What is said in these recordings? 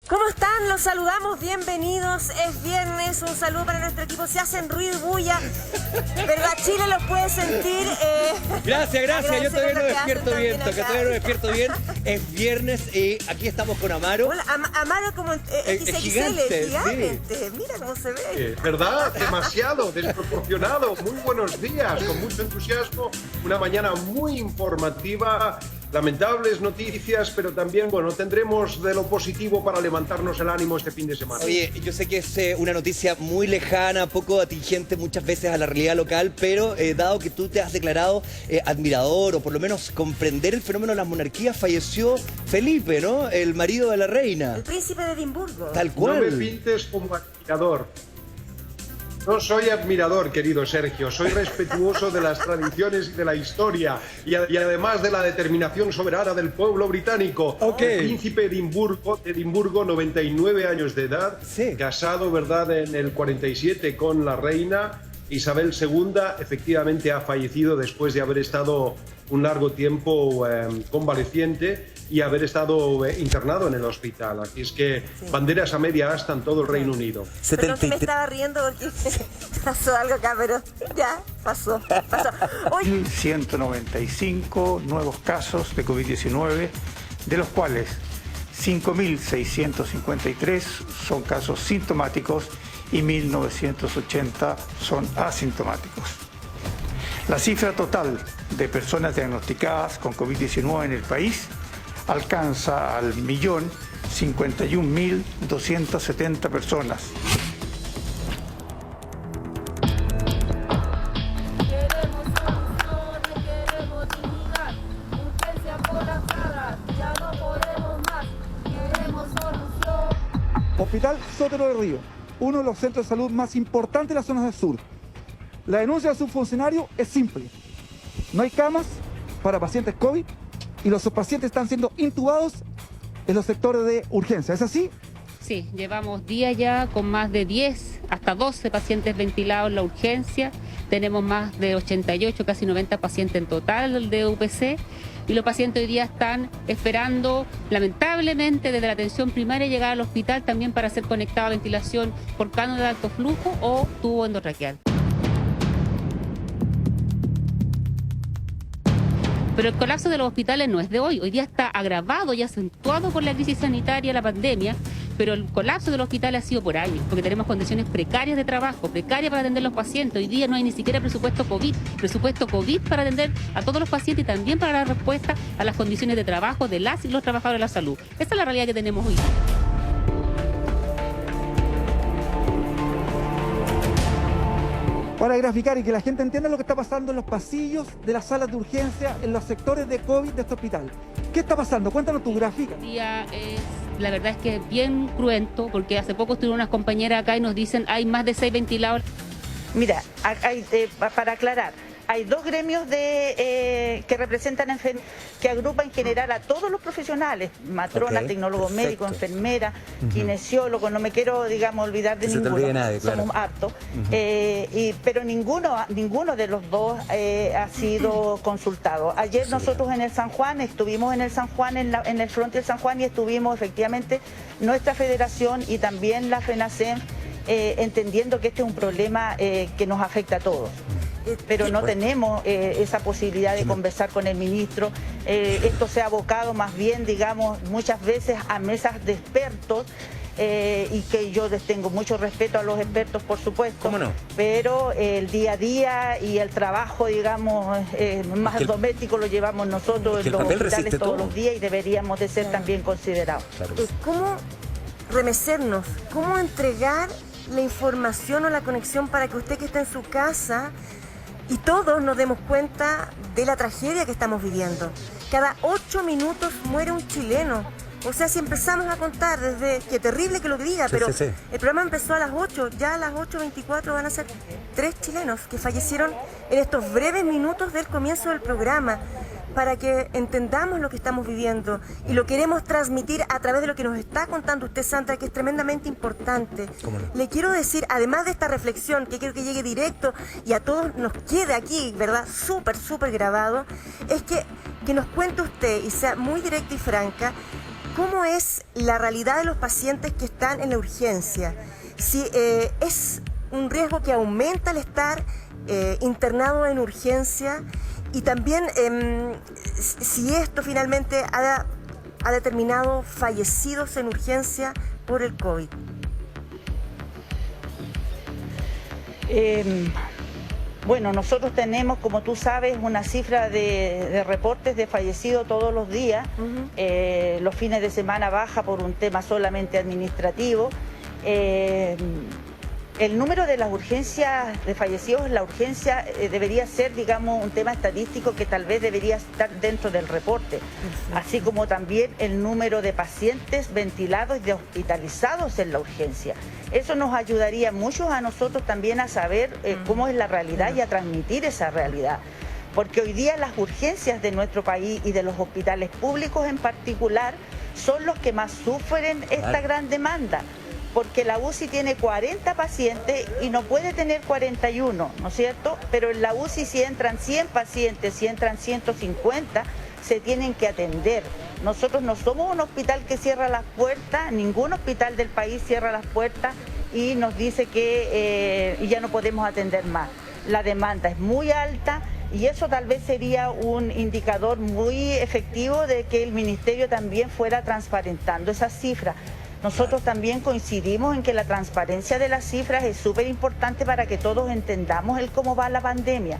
¿Cómo están? Los saludamos, bienvenidos. Es viernes, un saludo para nuestro equipo. Se hacen ruido y bulla, ¿verdad? Chile los puede sentir. Gracias. Yo todavía no despierto bien. Es viernes y aquí estamos con Amaro. Hola, Amaro como XXL, gigante. Sí. Mira cómo se ve. ¿Verdad? Demasiado, desproporcionado. Muy buenos días, con mucho entusiasmo. Una mañana muy informativa. Lamentables noticias, pero también, bueno, tendremos de lo positivo para levantarnos el ánimo este fin de semana. Oye, yo sé que es una noticia muy lejana, poco atingente muchas veces a la realidad local, pero dado que tú te has declarado admirador o por lo menos comprender el fenómeno de las monarquías, falleció Felipe, ¿no? El marido de la reina. El príncipe de Edimburgo. Tal cual. No me pintes como admirador. No soy admirador, querido Sergio, soy respetuoso de las tradiciones y de la historia y además de la determinación soberana del pueblo británico. Okay. El príncipe de Edimburgo, 99 años de edad, sí. Casado, ¿verdad?, en el 47 con la reina Isabel II, efectivamente ha fallecido después de haber estado un largo tiempo convaleciente y haber estado internado en el hospital. Así es que banderas a media asta en todo el Reino Unido. Perdón que me estaba riendo porque pasó algo acá, pero ya pasó. 195 nuevos casos de COVID-19, de los cuales 5.653 son casos sintomáticos y 1.980 son asintomáticos. La cifra total de personas diagnosticadas con COVID-19 en el país alcanza al 1.051.270 personas. Hospital Sotero de Río, uno de los centros de salud más importantes de las zonas del sur. La denuncia de su funcionario es simple. No hay camas para pacientes COVID y los pacientes están siendo intubados en los sectores de urgencia. ¿Es así? Sí, llevamos días ya con más de 10 hasta 12 pacientes ventilados en la urgencia. Tenemos más de 88, casi 90 pacientes en total de UPC. Y los pacientes hoy día están esperando, lamentablemente, desde la atención primaria llegar al hospital también para ser conectados a ventilación por cánula de alto flujo o tubo endotraqueal. Pero el colapso de los hospitales no es de hoy. Hoy día está agravado y acentuado por la crisis sanitaria, la pandemia, pero el colapso de los hospitales ha sido por años, porque tenemos condiciones precarias de trabajo, precarias para atender a los pacientes. Hoy día no hay ni siquiera presupuesto COVID para atender a todos los pacientes y también para dar respuesta a las condiciones de trabajo de las y los trabajadores de la salud. Esa es la realidad que tenemos hoy. Para graficar y que la gente entienda lo que está pasando en los pasillos de las salas de urgencia, en los sectores de COVID de este hospital. ¿Qué está pasando? Cuéntanos tu gráfica. La verdad es que es bien cruento, porque hace poco estuvieron unas compañeras acá y nos dicen hay más de 6 ventiladores. Mira, para aclarar, hay dos gremios que representan que agrupan en general a todos los profesionales, matronas, tecnólogos médicos, enfermeras, kinesiólogos, no me quiero, olvidar de ninguno, somos hartos, pero ninguno de los dos ha sido consultado. Ayer nosotros en el San Juan, estuvimos en el San Juan, en el fronte del San Juan, y estuvimos efectivamente nuestra federación y también la FENACEM entendiendo que este es un problema que nos afecta a todos. Pero no tenemos esa posibilidad de conversar con el ministro. Esto se ha abocado más bien, muchas veces a mesas de expertos, y que yo les tengo mucho respeto a los expertos, por supuesto. ¿Cómo no? Pero el día a día y el trabajo, más doméstico lo llevamos nosotros en los hospitales todos los días y deberíamos de ser también considerados. Claro. ¿Cómo remecernos? ¿Cómo entregar la información o la conexión para que usted que está en su casa y todos nos demos cuenta de la tragedia que estamos viviendo? Cada 8 minutos muere un chileno. O sea, si empezamos a contar desde... Qué terrible que lo diga, pero el programa empezó a las 8, ya a las 8:24 van a ser 3 chilenos que fallecieron en estos breves minutos del comienzo del programa, para que entendamos lo que estamos viviendo y lo queremos transmitir a través de lo que nos está contando usted, Sandra, que es tremendamente importante. Le quiero decir, además de esta reflexión, que quiero que llegue directo y a todos nos quede aquí, ¿verdad?, súper grabado, es que nos cuente usted y sea muy directa y franca ¿cómo es la realidad de los pacientes que están en la urgencia? Si es un riesgo que aumenta al estar internado en urgencia, y también si esto finalmente ha determinado fallecidos en urgencia por el COVID. Bueno, nosotros tenemos, como tú sabes, una cifra de reportes de fallecidos todos los días. Los fines de semana baja por un tema solamente administrativo. El número de las urgencias de fallecidos en la urgencia debería ser, digamos, un tema estadístico que tal vez debería estar dentro del reporte, así como también el número de pacientes ventilados y de hospitalizados en la urgencia. Eso nos ayudaría mucho a nosotros también a saber cómo es la realidad y a transmitir esa realidad. Porque hoy día las urgencias de nuestro país y de los hospitales públicos en particular son los que más sufren esta gran demanda. Porque la UCI tiene 40 pacientes y no puede tener 41, ¿no es cierto? Pero en la UCI si entran 100 pacientes, si entran 150, se tienen que atender. Nosotros no somos un hospital que cierra las puertas, ningún hospital del país cierra las puertas y nos dice que ya no podemos atender más. La demanda es muy alta y eso tal vez sería un indicador muy efectivo de que el Ministerio también fuera transparentando esas cifras. Nosotros también coincidimos en que la transparencia de las cifras es súper importante para que todos entendamos cómo va la pandemia,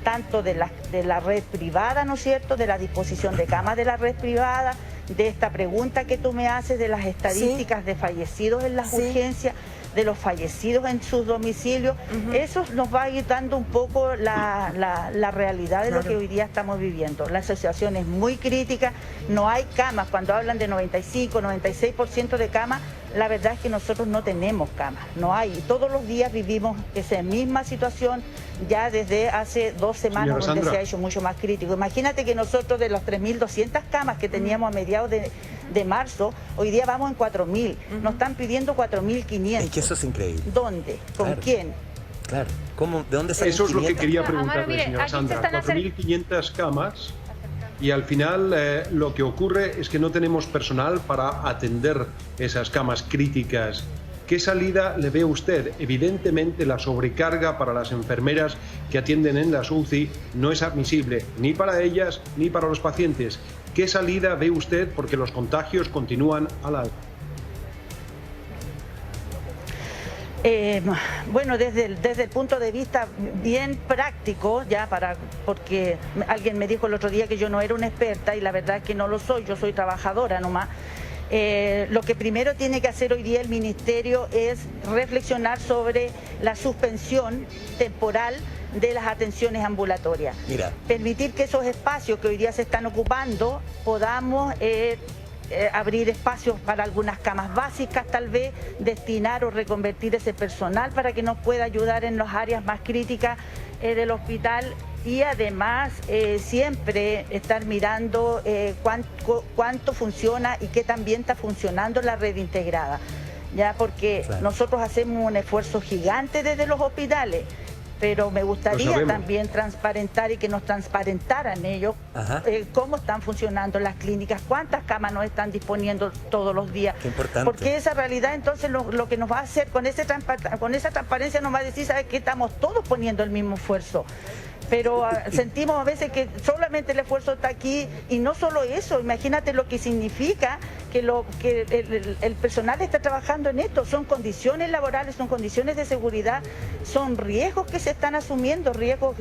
tanto de la red privada, ¿no es cierto?, de la disposición de camas de la red privada, de esta pregunta que tú me haces de las estadísticas de fallecidos en las urgencias, de los fallecidos en sus domicilios. Eso nos va a ir dando un poco la realidad de lo que hoy día estamos viviendo. La asociación es muy crítica, no hay camas. Cuando hablan de 95, 96% de camas, la verdad es que nosotros no tenemos camas, no hay. Y todos los días vivimos esa misma situación ya desde hace 2 semanas, donde se ha hecho mucho más crítico. Imagínate que nosotros de las 3.200 camas que teníamos a mediados de marzo, hoy día vamos en 4.000. Nos están pidiendo 4.500. Es que eso es increíble. ¿Dónde? ¿Con quién? Claro. ¿Cómo? ¿De dónde salen 500? Eso es lo que quería preguntarle, Amaro, mire, señora Sandra. 4.500 camas y al final lo que ocurre es que no tenemos personal para atender esas camas críticas. ¿Qué salida le ve usted? Evidentemente la sobrecarga para las enfermeras que atienden en las UCI no es admisible ni para ellas ni para los pacientes. ¿Qué salida ve usted? Porque los contagios continúan al alza. Bueno, desde el punto de vista bien práctico, porque alguien me dijo el otro día que yo no era una experta y la verdad es que no lo soy, yo soy trabajadora nomás. Lo que primero tiene que hacer hoy día el Ministerio es reflexionar sobre la suspensión temporal de las atenciones ambulatorias. Permitir que esos espacios que hoy día se están ocupando podamos abrir espacios para algunas camas básicas, tal vez destinar o reconvertir ese personal para que nos pueda ayudar en las áreas más críticas del hospital y además siempre estar mirando cuánto funciona y qué también está funcionando la red integrada, ya porque nosotros hacemos un esfuerzo gigante desde los hospitales, pero me gustaría también transparentar y que nos transparentaran ellos cómo están funcionando las clínicas, cuántas camas nos están disponiendo todos los días. Qué importante. Porque esa realidad entonces lo que nos va a hacer con esa transparencia nos va a decir, ¿sabes qué? Estamos todos poniendo el mismo esfuerzo. Pero sentimos a veces que solamente el esfuerzo está aquí y no solo eso, imagínate lo que significa que el personal está trabajando en esto, son condiciones laborales, son condiciones de seguridad, son riesgos que se están asumiendo, riesgos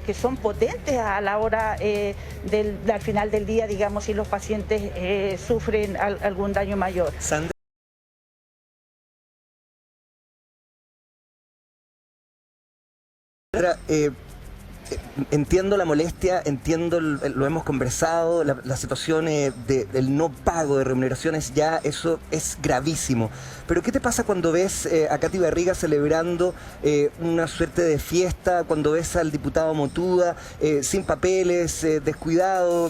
que son potentes a la hora al final del día, digamos, si los pacientes sufren algún daño mayor. Sandra, entiendo la molestia, entiendo, lo hemos conversado, la situación del no pago de remuneraciones, ya eso es gravísimo. Pero ¿qué te pasa cuando ves a Katy Barriga celebrando una suerte de fiesta, cuando ves al diputado Motuda sin papeles, descuidado?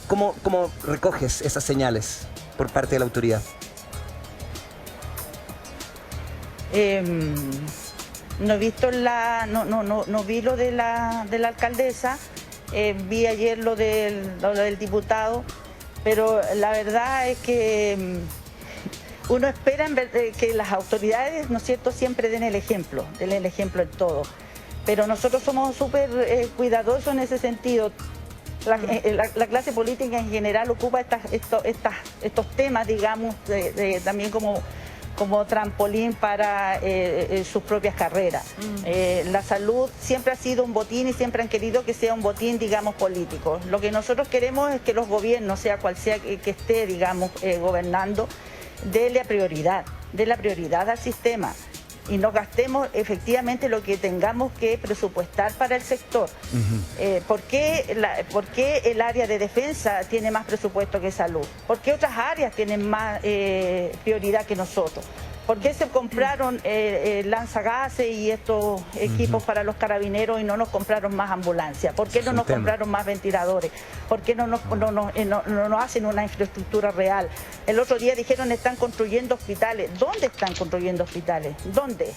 ¿Cómo recoges esas señales por parte de la autoridad? No he visto no vi lo de la alcaldesa, vi ayer lo del diputado. pero la verdad es que uno espera que las autoridades, ¿no es cierto?, siempre den el ejemplo en todo. Pero nosotros somos súper cuidadosos en ese sentido. La clase política en general ocupa estos temas, digamos, también como trampolín para sus propias carreras. La salud siempre ha sido un botín y siempre han querido que sea un botín, digamos, político. Lo que nosotros queremos es que los gobiernos, sea cual sea que esté, digamos, gobernando, dé la prioridad al sistema y nos gastemos efectivamente lo que tengamos que presupuestar para el sector. ¿Por qué el área de defensa tiene más presupuesto que salud? ¿Por qué otras áreas tienen más prioridad que nosotros? ¿Por qué se compraron lanzagases y estos equipos para los carabineros y no nos compraron más ambulancias? ¿Por qué no nos compraron más ventiladores? ¿Por qué no nos hacen una infraestructura real? El otro día dijeron están construyendo hospitales. ¿Dónde están construyendo hospitales? ¿Dónde?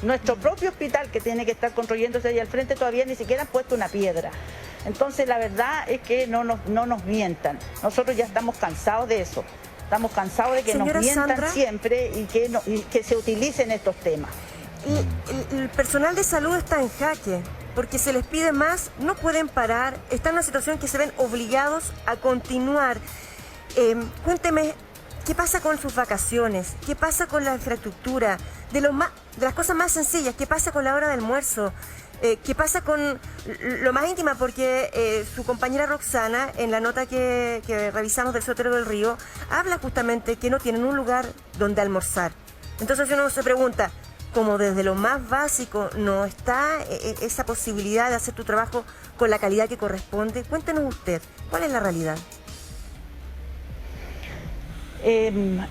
Nuestro propio hospital que tiene que estar construyéndose ahí al frente todavía ni siquiera han puesto una piedra. Entonces la verdad es que no nos mientan. Nosotros ya estamos cansados de eso. Estamos cansados de que Señora nos mientan Sandra, siempre y que se utilicen estos temas. El personal de salud está en jaque porque se les pide más, no pueden parar, están en una situación que se ven obligados a continuar. Cuénteme, ¿qué pasa con sus vacaciones? ¿Qué pasa con la infraestructura? De las cosas más sencillas, ¿qué pasa con la hora de almuerzo? ¿Qué pasa con lo más íntima? Porque su compañera Roxana, en la nota que revisamos del Sotero del Río, habla justamente que no tienen un lugar donde almorzar. Entonces uno se pregunta, como desde lo más básico no está esa posibilidad de hacer tu trabajo con la calidad que corresponde, cuéntenos usted, ¿cuál es la realidad?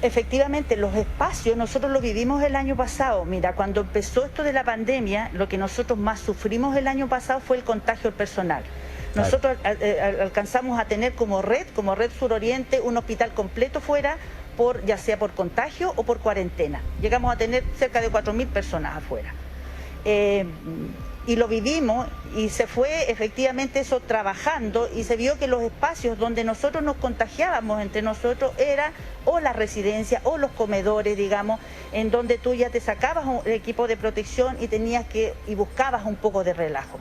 Efectivamente, los espacios nosotros lo vivimos el año pasado. Mira, cuando empezó esto de la pandemia, lo que nosotros más sufrimos el año pasado fue el contagio del personal. Nosotros alcanzamos a tener como red Suroriente, un hospital completo fuera, ya sea por contagio o por cuarentena. Llegamos a tener cerca de 4.000 personas afuera. Y lo vivimos y se fue efectivamente eso trabajando y se vio que los espacios donde nosotros nos contagiábamos entre nosotros era o la residencia o los comedores, digamos, en donde tú ya te sacabas un equipo de protección y buscabas un poco de relajo.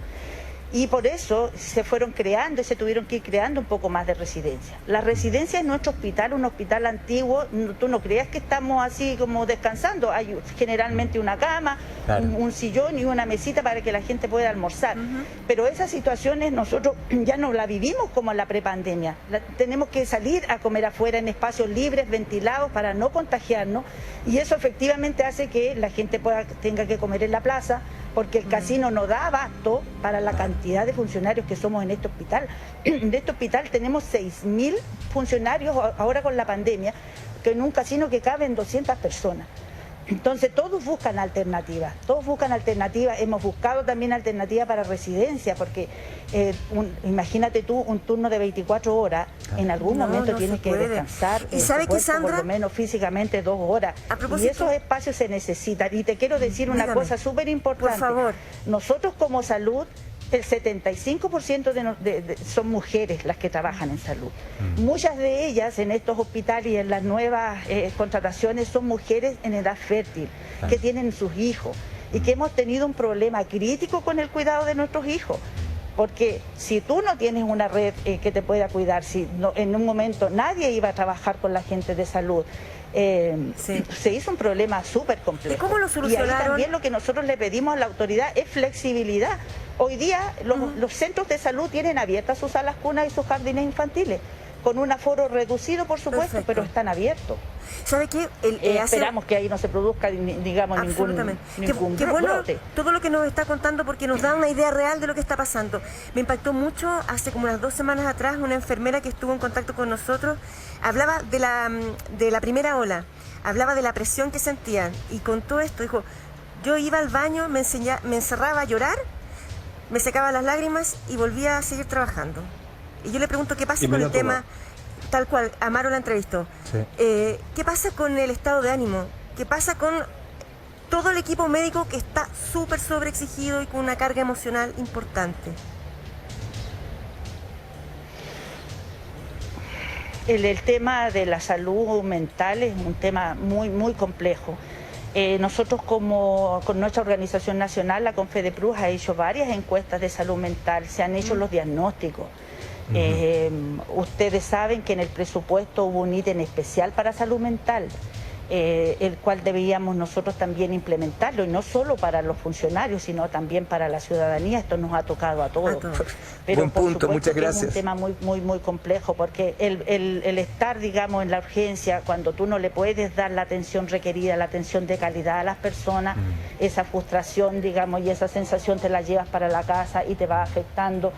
Y por eso se fueron creando y se tuvieron que ir creando un poco más de residencia. La residencia es nuestro hospital, un hospital antiguo. Tú no creas que estamos así como descansando. Hay generalmente una cama, un sillón y una mesita para que la gente pueda almorzar. Pero esas situaciones nosotros ya no la vivimos como en la prepandemia. Tenemos que salir a comer afuera en espacios libres, ventilados, para no contagiarnos. Y eso efectivamente hace que la gente tenga que comer en la plaza, porque el casino no da abasto para la cantidad de funcionarios que somos en este hospital. En este hospital tenemos 6.000 funcionarios ahora con la pandemia, que en un casino que caben 200 personas. Entonces todos buscan alternativas, hemos buscado también alternativas para residencia, porque imagínate tú un turno de 24 horas, en algún momento tienes que descansar, ¿Y sabe que, Sandra? por lo menos físicamente 2 horas, y esos espacios se necesitan. Y te quiero decir una cosa súper importante, por favor. Nosotros como salud, el 75% son mujeres las que trabajan en salud. Muchas de ellas en estos hospitales y en las nuevas contrataciones son mujeres en edad fértil, que tienen sus hijos y que hemos tenido un problema crítico con el cuidado de nuestros hijos. Porque si tú no tienes una red que te pueda cuidar, si no, en un momento nadie iba a trabajar con la gente de salud, se hizo un problema súper complejo. ¿Y cómo lo solucionaron? Y ahí también lo que nosotros le pedimos a la autoridad es flexibilidad. Hoy día los centros de salud tienen abiertas sus salas cunas y sus jardines infantiles, con un aforo reducido, por supuesto, pero están abiertos. ¿Sabe qué? Esperamos que ahí no se produzca, digamos, ningún qué bueno brote. todo lo que nos está contando, porque nos da una idea real de lo que está pasando. Me impactó mucho, hace como unas 2 semanas atrás, una enfermera que estuvo en contacto con nosotros, hablaba de la primera ola, hablaba de la presión que sentían, y con todo esto dijo, yo iba al baño, me encerraba a llorar, me secaba las lágrimas y volvía a seguir trabajando. Y yo le pregunto qué pasa con el tema, tal cual, Amaro la entrevistó. Sí. ¿Qué pasa con el estado de ánimo? ¿Qué pasa con todo el equipo médico que está súper sobreexigido y con una carga emocional importante? El tema de la salud mental es un tema muy, muy complejo. Nosotros con nuestra organización nacional, la Confedeprus, ha hecho varias encuestas de salud mental, se han hecho los diagnósticos. Ustedes saben que en el presupuesto hubo un ítem especial para salud mental, el cual debíamos nosotros también implementarlo, y no solo para los funcionarios, sino también para la ciudadanía. Esto nos ha tocado a todos. Pero buen punto, muchas gracias. Es un tema muy, muy, muy complejo, porque el estar, digamos, en la urgencia, cuando tú no le puedes dar la atención requerida, la atención de calidad a las personas, esa frustración, digamos, y esa sensación te la llevas para la casa y te va afectando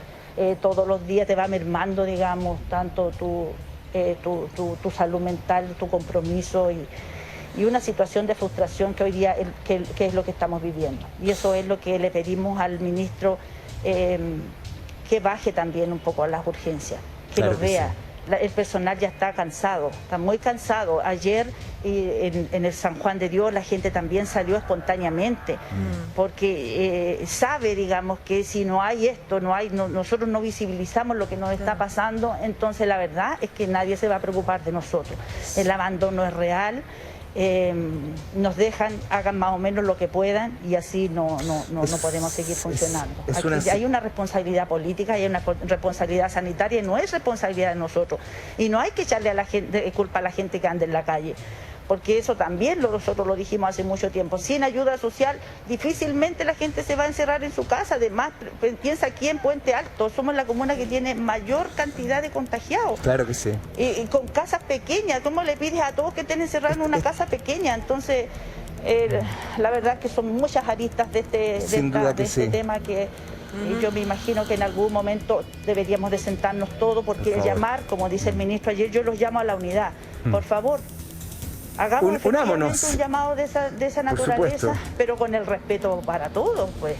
todos los días, te va mermando, digamos, tanto tu salud mental, tu compromiso y una situación de frustración que hoy día que es lo que estamos viviendo. Y eso es lo que le pedimos al ministro, que baje también un poco a las urgencias, que lo vea. El personal ya está cansado, está muy cansado. Ayer en el San Juan de Dios la gente también salió espontáneamente, porque sabe, digamos, que si no hay esto, nosotros no visibilizamos lo que nos está pasando, entonces la verdad es que nadie se va a preocupar de nosotros. El abandono es real. Nos dejan, hagan más o menos lo que puedan, y así no podemos seguir funcionando. Aquí hay una responsabilidad política, hay una responsabilidad sanitaria, y no es responsabilidad de nosotros. Y no hay que echarle a la gente culpa a la gente que anda en la calle, porque eso también nosotros lo dijimos hace mucho tiempo. Sin ayuda social difícilmente la gente se va a encerrar en su casa. Además, piensa aquí en Puente Alto, somos la comuna que tiene mayor cantidad de contagiados. Claro que sí. Y con casas pequeñas, ¿cómo le pides a todos que estén encerrados en una casa pequeña? Entonces, la verdad es que son muchas aristas de este tema que yo me imagino que en algún momento deberíamos de sentarnos todos, porque llamar, como dice el ministro ayer, yo los llamo a la unidad. Por favor, hagamos un llamado de esa naturaleza, pero con el respeto para todos, pues.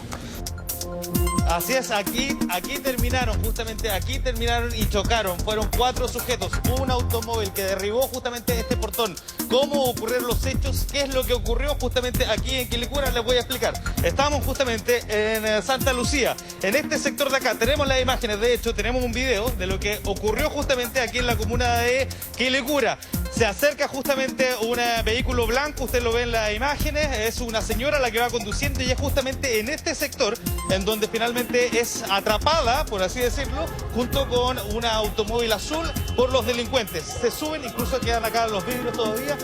Así es, aquí terminaron, justamente aquí terminaron y chocaron. Fueron 4 sujetos, un automóvil que derribó justamente este portón. ¿Cómo ocurrieron los hechos? ¿Qué es lo que ocurrió justamente aquí en Quilicura? Les voy a explicar. Estamos justamente en Santa Lucía, en este sector de acá. Tenemos las imágenes, de hecho, tenemos un video de lo que ocurrió justamente aquí en la comuna de Quilicura. Se acerca justamente un vehículo blanco, usted lo ve en las imágenes, es una señora la que va conduciendo, y es justamente en este sector en donde finalmente es atrapada, por así decirlo, junto con un automóvil azul por los delincuentes. Se suben, incluso quedan acá los vidrios todavía,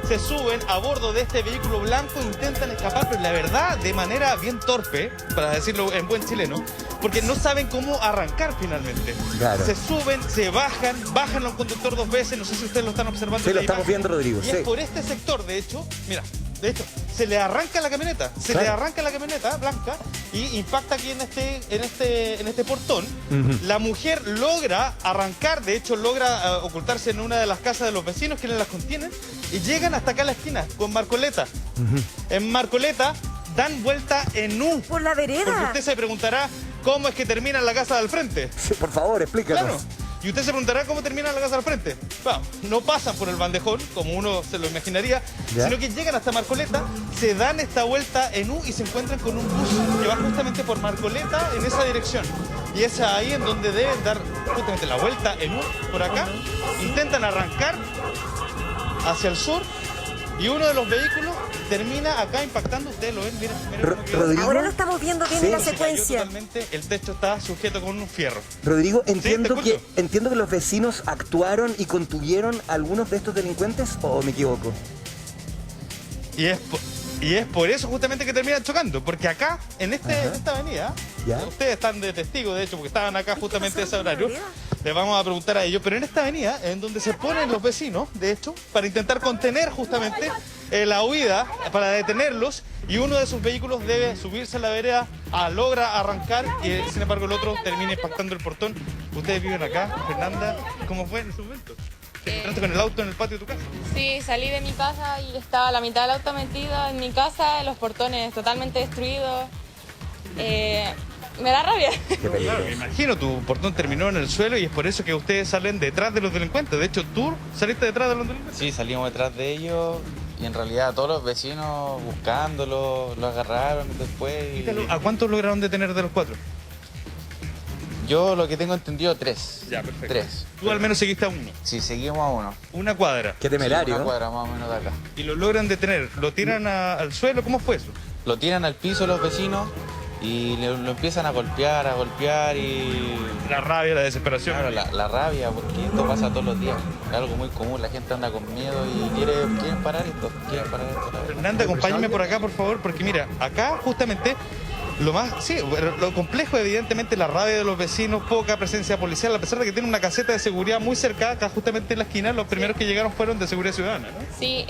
se suben a bordo de este vehículo blanco, intentan escapar, pero la verdad de manera bien torpe, para decirlo en buen chileno, porque no saben cómo arrancar finalmente. Claro. Se suben, se bajan al conductor 2 veces, no sé si ustedes lo están observando. Sí, lo estamos viendo, Rodrigo. Y es por este sector, de hecho, mira, se le arranca la camioneta, le arranca la camioneta blanca y impacta aquí en este portón. La mujer logra arrancar, de hecho logra ocultarse en una de las casas de los vecinos quienes las contienen, y llegan hasta acá a la esquina con Marcoleta. En Marcoleta dan vuelta en U. Por la vereda. Porque usted se preguntará cómo es que termina en la casa del frente. Sí, por favor, explícanos. Claro. Y usted se preguntará cómo termina la casa al frente. Bueno, no pasan por el bandejón, como uno se lo imaginaría, sino que llegan hasta Marcoleta, se dan esta vuelta en U y se encuentran con un bus que va justamente por Marcoleta en esa dirección. Y es ahí en donde deben dar justamente la vuelta en U, por acá. Intentan arrancar hacia el sur y uno de los vehículos termina acá impactando. Ustedes lo ven, miren. Rodrigo, ahora lo estamos viendo bien en la secuencia. Totalmente, el techo está sujeto con un fierro. Rodrigo, entiendo que los vecinos actuaron y contuvieron a algunos de estos delincuentes, ¿o me equivoco? Y es por eso justamente que terminan chocando, porque acá, en esta avenida, ustedes están de testigos, de hecho, porque estaban acá justamente a ese horario, les vamos a preguntar a ellos, pero en esta avenida, en donde se ponen los vecinos, de hecho, para intentar contener justamente la huida, para detenerlos, y uno de sus vehículos debe subirse a la vereda, logra arrancar, y sin embargo el otro termina impactando el portón. Ustedes viven acá, Fernanda, ¿cómo fue en ese momento? ¿Te encontraste con el auto en el patio de tu casa? Sí, salí de mi casa y estaba la mitad del auto metido en mi casa, los portones totalmente destruidos. Me da rabia. Claro, me imagino, tu portón terminó en el suelo y es por eso que ustedes salen detrás de los delincuentes. De hecho, ¿tú saliste detrás de los delincuentes? Sí, salimos detrás de ellos y en realidad todos los vecinos buscándolo, lo agarraron después. ¿A cuántos lograron detener de los 4? Yo lo que tengo entendido, 3. Ya, perfecto. 3. Tú al menos seguiste a uno. Sí, seguimos a uno. Una cuadra. Qué temerario. Una cuadra más o menos de acá. Y lo logran detener. ¿Lo tiran al suelo? ¿Cómo fue eso? Lo tiran al piso los vecinos y lo empiezan a golpear y... La rabia, la desesperación. Claro, la rabia, porque esto pasa todos los días. Es algo muy común, la gente anda con miedo y quieren parar esto. Fernanda, acompáñame por acá, por favor, porque mira, acá justamente lo complejo evidentemente la rabia de los vecinos, poca presencia policial, a pesar de que tiene una caseta de seguridad muy cerca, acá justamente en la esquina, los primeros que llegaron fueron de Seguridad Ciudadana, ¿no? Sí,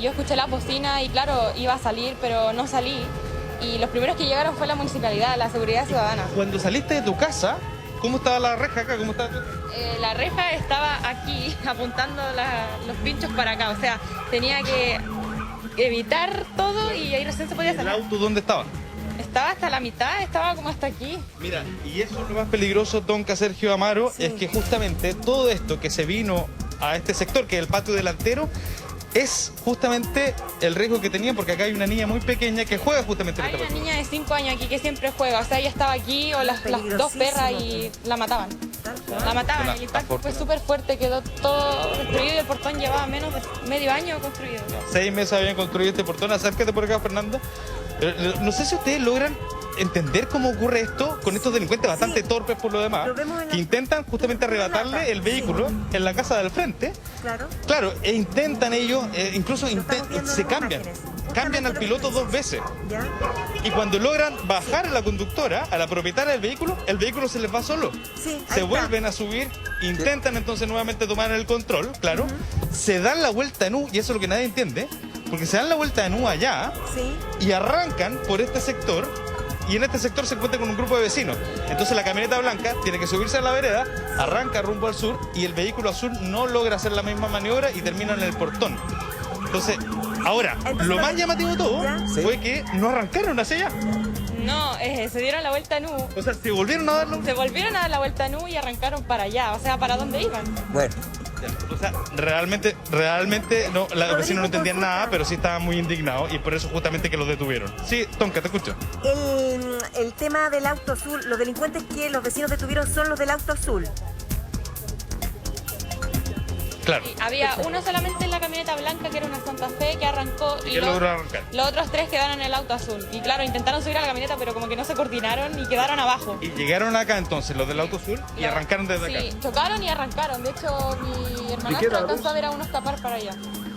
yo escuché la bocina y claro, iba a salir, pero no salí. Y los primeros que llegaron fue la municipalidad, la Seguridad Ciudadana. Cuando saliste de tu casa, ¿cómo estaba la reja acá? ¿Cómo estaba La reja estaba aquí, apuntando los pinchos para acá, o sea, tenía que evitar todo y ahí recién se podía salir. ¿El auto dónde estaba? Estaba hasta la mitad, estaba como hasta aquí. Mira, y eso es lo más peligroso, Tonka Sergio Amaro, Sí. es que justamente todo esto que se vino a este sector, que es el patio delantero, es justamente el riesgo que tenían, porque acá hay una niña muy pequeña que juega justamente en Hay esta una parte. niña de 5 años aquí que siempre juega, o sea, ella estaba aquí o las dos perras y la mataban. La mataban, el impacto fue súper fuerte, quedó todo destruido y el portón llevaba menos de medio año construido. 6 meses habían construido este portón. Acércate por acá, Fernando. No sé si ustedes logran entender cómo ocurre esto con estos delincuentes bastante torpes por lo demás, Lo vemos en la- que intentan justamente arrebatarle el vehículo en la casa del frente. Claro. Claro, e intentan ellos, incluso estamos viendo se en cambian. imágenes. Cambian al Justamente piloto lo que 2 veces. ¿Ya? Y cuando logran bajar a la conductora, a la propietaria del vehículo, el vehículo se les va solo. Sí, ahí Se está. vuelven a subir, intentan entonces nuevamente tomar el control, claro. Se dan la vuelta en U, y eso es lo que nadie entiende, porque se dan la vuelta en U allá Sí. y arrancan por este sector. Y en este sector se encuentra con un grupo de vecinos. Entonces la camioneta blanca tiene que subirse a la vereda, arranca rumbo al sur y el vehículo azul no logra hacer la misma maniobra y termina en el portón. Entonces, ahora, Entonces, lo más llamativo de todo ¿ya? fue que no arrancaron hacia allá. No, se dieron la vuelta en U, O sea, se volvieron a darlo. se volvieron a dar la vuelta en U y arrancaron para allá, o sea, ¿para dónde iban? Bueno, O sea, realmente, no, los vecinos no entendían nada, pero sí estaban muy indignados y por eso justamente que los detuvieron. Sí, Tonka, te escucho. El tema del auto azul, los delincuentes que los vecinos detuvieron son los del auto azul. Claro. Había uno solamente en la camioneta blanca, que era una Santa Fe, que arrancó ¿Y qué logró arrancar? los otros 3 quedaron en el auto azul. Y claro, intentaron subir a la camioneta, pero como que no se coordinaron y quedaron abajo. Y llegaron acá entonces, los del auto azul, y Lo- arrancaron desde Sí, acá. chocaron y arrancaron. De hecho, mi hermanastro alcanzó a ver a uno escapar para allá.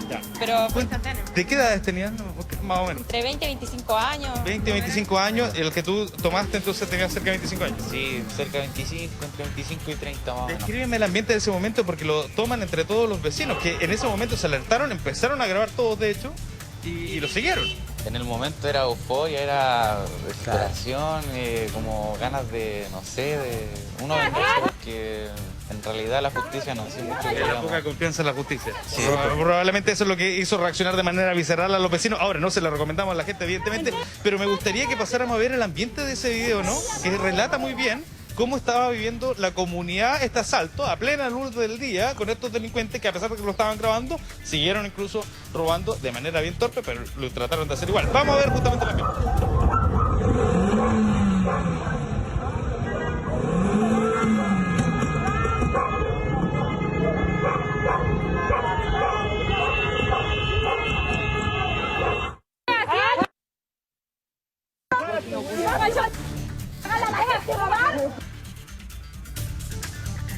Ya. Pero fue instantáneo. ¿De qué edades tenían? Más o menos. Entre 20 y 25 años. 20, 25 años, el que tú tomaste entonces tenía cerca de 25 años. Sí, cerca de 25, entre 25 y 30 más o menos. Descríbeme el ambiente de ese momento porque lo toman entre todos los vecinos, que en ese momento se alertaron, empezaron a grabar todos de hecho, y lo siguieron. En el momento era euforia, era desesperación, como ganas de, no sé, de uno vengarse, porque en realidad la justicia no hace mucho que La digamos. poca confianza en la justicia. Sí. Probablemente eso es lo que hizo reaccionar de manera visceral a los vecinos. Ahora, no se lo recomendamos a la gente, evidentemente, pero me gustaría que pasáramos a ver el ambiente de ese video, ¿no? Que relata muy bien cómo estaba viviendo la comunidad este asalto a plena luz del día con estos delincuentes que, a pesar de que lo estaban grabando, siguieron incluso robando de manera bien torpe, pero lo trataron de hacer igual. Vamos a ver justamente el ambiente.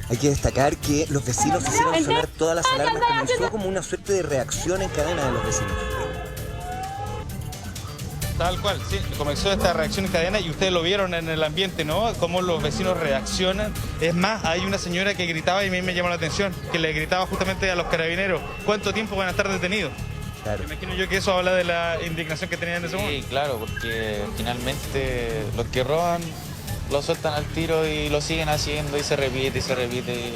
hay que destacar que los vecinos hicieron sonar todas las alarmas, comenzó como una suerte de reacción en cadena de los vecinos. Tal cual, sí, comenzó esta reacción en cadena y ustedes lo vieron en el ambiente, ¿no? Cómo los vecinos reaccionan. Es más, hay una señora que gritaba y a mí me llamó la atención, que le gritaba justamente a los carabineros, ¿cuánto tiempo van a estar detenidos? Claro. Me imagino yo que eso habla de la indignación que tenían en ese Sí, momento. claro, porque finalmente los que roban lo sueltan al tiro y lo siguen haciendo y se repite y se repite.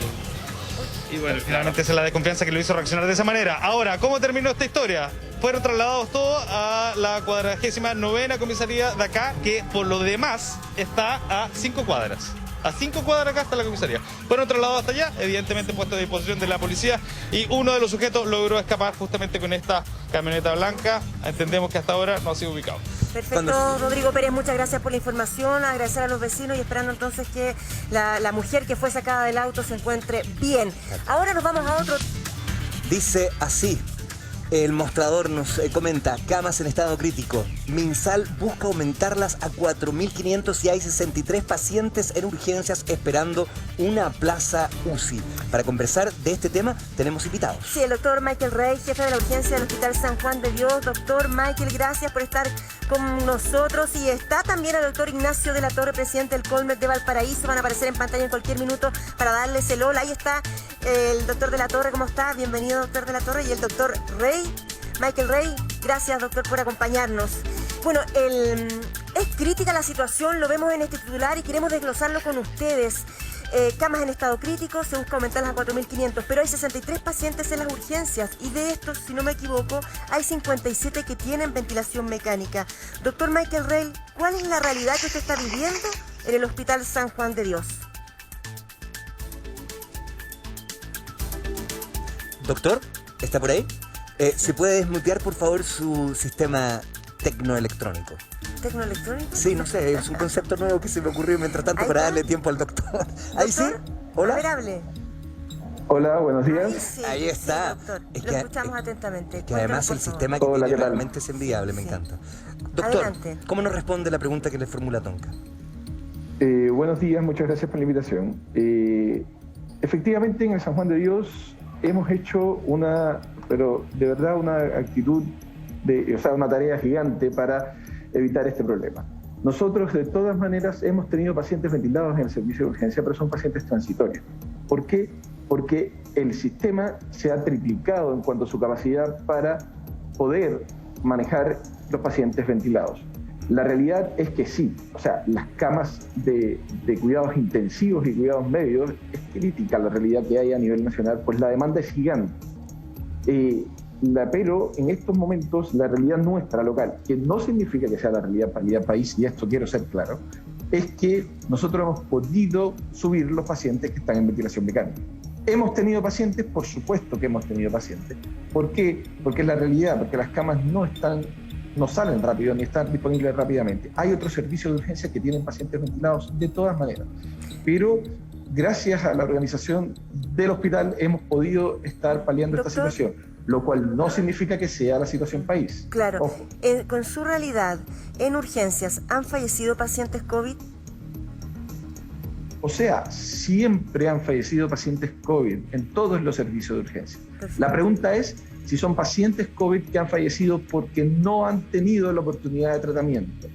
Y bueno, finalmente esa es la desconfianza que lo hizo reaccionar de esa manera. Ahora, ¿cómo terminó esta historia? Fueron trasladados todos a la 49ª comisaría de acá, que por lo demás está a 5 cuadras. A 5 cuadras acá está la comisaría. Fueron trasladados hasta allá, evidentemente puesto a disposición de la policía, y uno de los sujetos logró escapar justamente con esta camioneta blanca. Entendemos que hasta ahora no ha sido ubicado. Perfecto, Rodrigo Pérez, muchas gracias por la información, agradecer a los vecinos y esperando entonces que la mujer que fue sacada del auto se encuentre bien. Ahora nos vamos a otro. Dice así. El mostrador nos comenta, camas en estado crítico. Minsal busca aumentarlas a 4.500 y hay 63 pacientes en urgencias esperando una plaza UCI. Para conversar de este tema tenemos invitados. Sí, el doctor Michael Rey, jefe de la urgencia del Hospital San Juan de Dios. Doctor Michael, gracias por estar con nosotros. Y está también el doctor Ignacio de la Torre, presidente del Colmed de Valparaíso. Van a aparecer en pantalla en cualquier minuto para darles el hola. Ahí está el doctor de la Torre, ¿cómo está? Bienvenido, doctor de la Torre. Y el doctor Rey, Michael Rey, gracias, doctor, por acompañarnos. Bueno, es crítica la situación, lo vemos en este titular y queremos desglosarlo con ustedes. Camas en estado crítico, se busca aumentarlas a 4.500, pero hay 63 pacientes en las urgencias y de estos, si no me equivoco, hay 57 que tienen ventilación mecánica. Doctor Michael Rey, ¿cuál es la realidad que usted está viviendo en el Hospital San Juan de Dios? Doctor, ¿está por ahí? ¿Se puede desmutear, por favor, su sistema tecnoelectrónico? ¿Tecnoelectrónico? Sí, no sé, es un concepto nuevo que se me ocurrió mientras tanto para darle tiempo al doctor. ¿Ahí sí? ¿Hola? A ver, hable. Hola, buenos días. Sí, ahí está. Sí, doctor. Es lo que, escuchamos atentamente. Que además el sistema que Hola, tiene ¿qué tal? realmente es envidiable, me encanta. Doctor, Adelante. ¿cómo nos responde la pregunta que le formula Tonka? Buenos días, muchas gracias por la invitación. Efectivamente, en el San Juan de Dios hemos hecho pero de verdad una actitud, una tarea gigante para evitar este problema. Nosotros, de todas maneras, hemos tenido pacientes ventilados en el servicio de urgencia, pero son pacientes transitorios. ¿Por qué? Porque el sistema se ha triplicado en cuanto a su capacidad para poder manejar los pacientes ventilados. La realidad es que sí, las camas de cuidados intensivos y cuidados medios, es crítica la realidad que hay a nivel nacional, pues la demanda es gigante. Pero en estos momentos la realidad nuestra local, que no significa que sea la realidad para el país, y esto quiero ser claro, es que nosotros hemos podido subir los pacientes que están en ventilación mecánica. ¿Hemos tenido pacientes? Por supuesto que hemos tenido pacientes. ¿Por qué? Porque es la realidad, porque las camas no salen rápido ni están disponibles rápidamente. Hay otros servicios de urgencia que tienen pacientes ventilados de todas maneras, pero gracias a la organización del hospital hemos podido estar paliando esta situación, lo cual no significa que sea la situación país. Claro, con su realidad, en urgencias, ¿han fallecido pacientes COVID? Siempre han fallecido pacientes COVID en todos los servicios de urgencia. Perfecto. La pregunta es si son pacientes COVID que han fallecido porque no han tenido la oportunidad de tratamiento.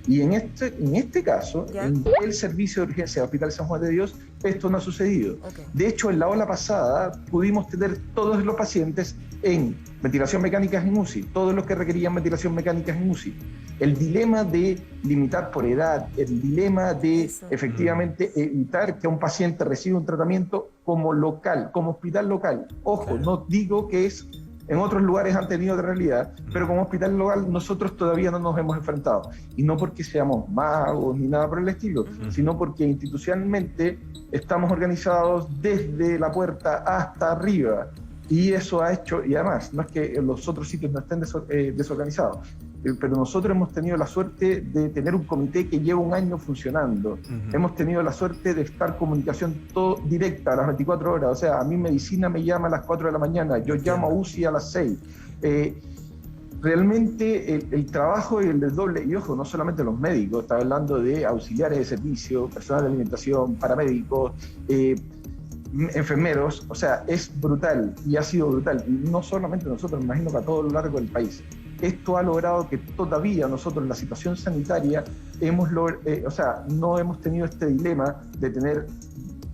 Y en este caso, en el servicio de urgencia del Hospital San Juan de Dios, esto no ha sucedido. Okay. De hecho, en la ola pasada pudimos tener todos los pacientes en ventilación mecánica en UCI, todos los que requerían ventilación mecánica en UCI. El dilema de limitar por edad, el dilema de efectivamente evitar que un paciente reciba un tratamiento como local, como hospital local. Ojo, no digo que en otros lugares han tenido otra realidad, pero como hospital local nosotros todavía no nos hemos enfrentado. Y no porque seamos magos ni nada por el estilo, sino porque institucionalmente estamos organizados desde la puerta hasta arriba. Y eso ha hecho, y además, no es que los otros sitios no estén desorganizados, pero nosotros hemos tenido la suerte de tener un comité que lleva un año funcionando. Hemos tenido la suerte de estar en comunicación directa a las 24 horas. A mí medicina me llama a las 4 de la mañana, yo llamo a UCI a las 6. Realmente el trabajo y el desdoble, y ojo, no solamente los médicos, está hablando de auxiliares de servicio, personal de alimentación, paramédicos, enfermeros, es brutal y ha sido brutal. Y no solamente nosotros, me imagino que a todo lo largo del país. Esto ha logrado que todavía nosotros en la situación sanitaria no hemos tenido este dilema de tener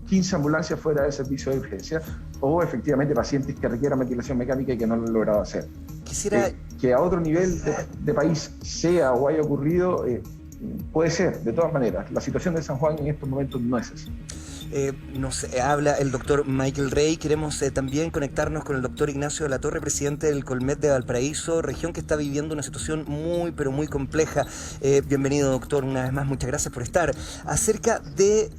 15 ambulancias fuera del servicio de urgencia o efectivamente pacientes que requieran ventilación mecánica y que no lo han logrado hacer. Quisiera que a otro nivel de país sea o haya ocurrido, puede ser, de todas maneras. La situación de San Juan en estos momentos no es así. Nos habla el doctor Michael Rey. Queremos también conectarnos con el doctor Ignacio de la Torre, presidente del Colmet de Valparaíso, región que está viviendo una situación muy, pero muy compleja. Bienvenido, doctor, una vez más, muchas gracias por estar. Acerca de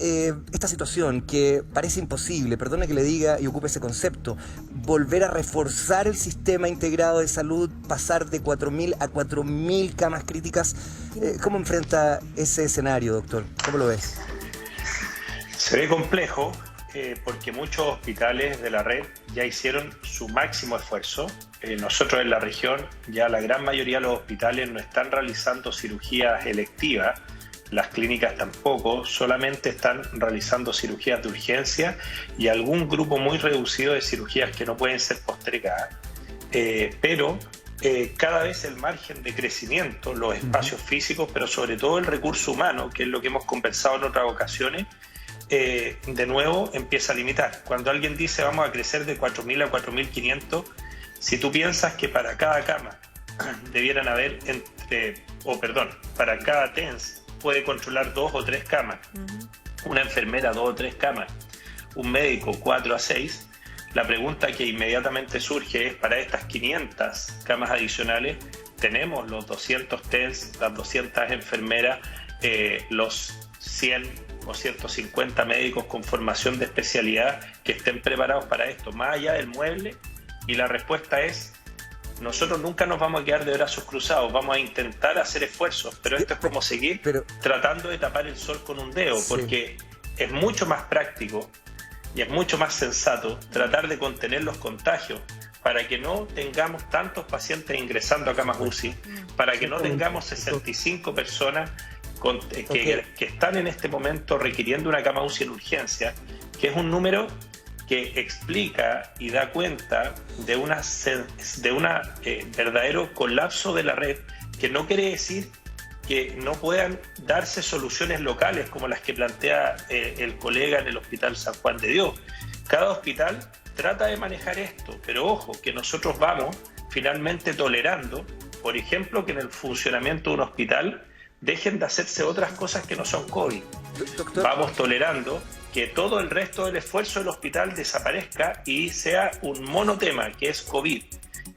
esta situación que parece imposible, perdone que le diga y ocupe ese concepto, volver a reforzar el sistema integrado de salud, pasar de 4.000 a 4.000 camas críticas. ¿Cómo enfrenta ese escenario, doctor? ¿Cómo lo ves? Se ve complejo porque muchos hospitales de la red ya hicieron su máximo esfuerzo. Nosotros en la región, ya la gran mayoría de los hospitales no están realizando cirugías electivas, las clínicas tampoco, solamente están realizando cirugías de urgencia y algún grupo muy reducido de cirugías que no pueden ser postergadas. Pero cada vez el margen de crecimiento, los espacios físicos, pero sobre todo el recurso humano, que es lo que hemos conversado en otras ocasiones, de nuevo empieza a limitar. Cuando alguien dice vamos a crecer de 4.000 a 4.500, si tú piensas que para cada cama debieran haber para cada TENS puede controlar 2 o 3 camas, una enfermera 2 o 3 camas, un médico 4 a 6, la pregunta que inmediatamente surge es, para estas 500 camas adicionales, ¿tenemos los 200 TENS, las 200 enfermeras, los 100 o 150 médicos con formación de especialidad que estén preparados para esto, más allá del mueble? Y la respuesta es, nosotros nunca nos vamos a quedar de brazos cruzados, vamos a intentar hacer esfuerzos, pero esto es como seguir tratando de tapar el sol con un dedo, porque es mucho más práctico y es mucho más sensato tratar de contener los contagios para que no tengamos tantos pacientes ingresando a camas UCI, para que no tengamos 65 personas que están en este momento requiriendo una cama UCI en urgencia, que es un número que explica y da cuenta de un verdadero colapso de la red, que no quiere decir que no puedan darse soluciones locales como las que plantea el colega en el Hospital San Juan de Dios. Cada hospital trata de manejar esto, pero ojo, que nosotros vamos finalmente tolerando, por ejemplo, que en el funcionamiento de un hospital dejen de hacerse otras cosas que no son COVID. Doctor. Vamos tolerando que todo el resto del esfuerzo del hospital desaparezca y sea un monotema, que es COVID.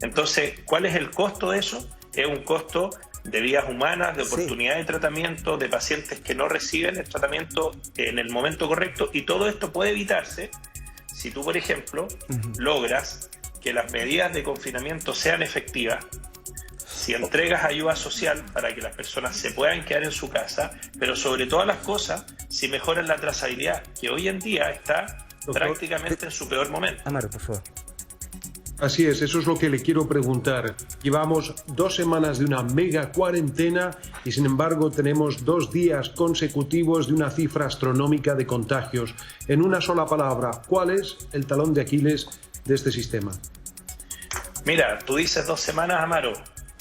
Entonces, ¿cuál es el costo de eso? Es un costo de vidas humanas, de oportunidad de tratamiento, de pacientes que no reciben el tratamiento en el momento correcto, y todo esto puede evitarse si tú, por ejemplo, logras que las medidas de confinamiento sean efectivas, si entregas ayuda social para que las personas se puedan quedar en su casa, pero sobre todas las cosas, si mejoran la trazabilidad, que hoy en día está prácticamente en su peor momento. Amaro, por favor. Así es, eso es lo que le quiero preguntar. Llevamos 2 semanas de una mega cuarentena y sin embargo tenemos 2 días consecutivos de una cifra astronómica de contagios. En una sola palabra, ¿cuál es el talón de Aquiles de este sistema? Mira, tú dices 2 semanas, Amaro.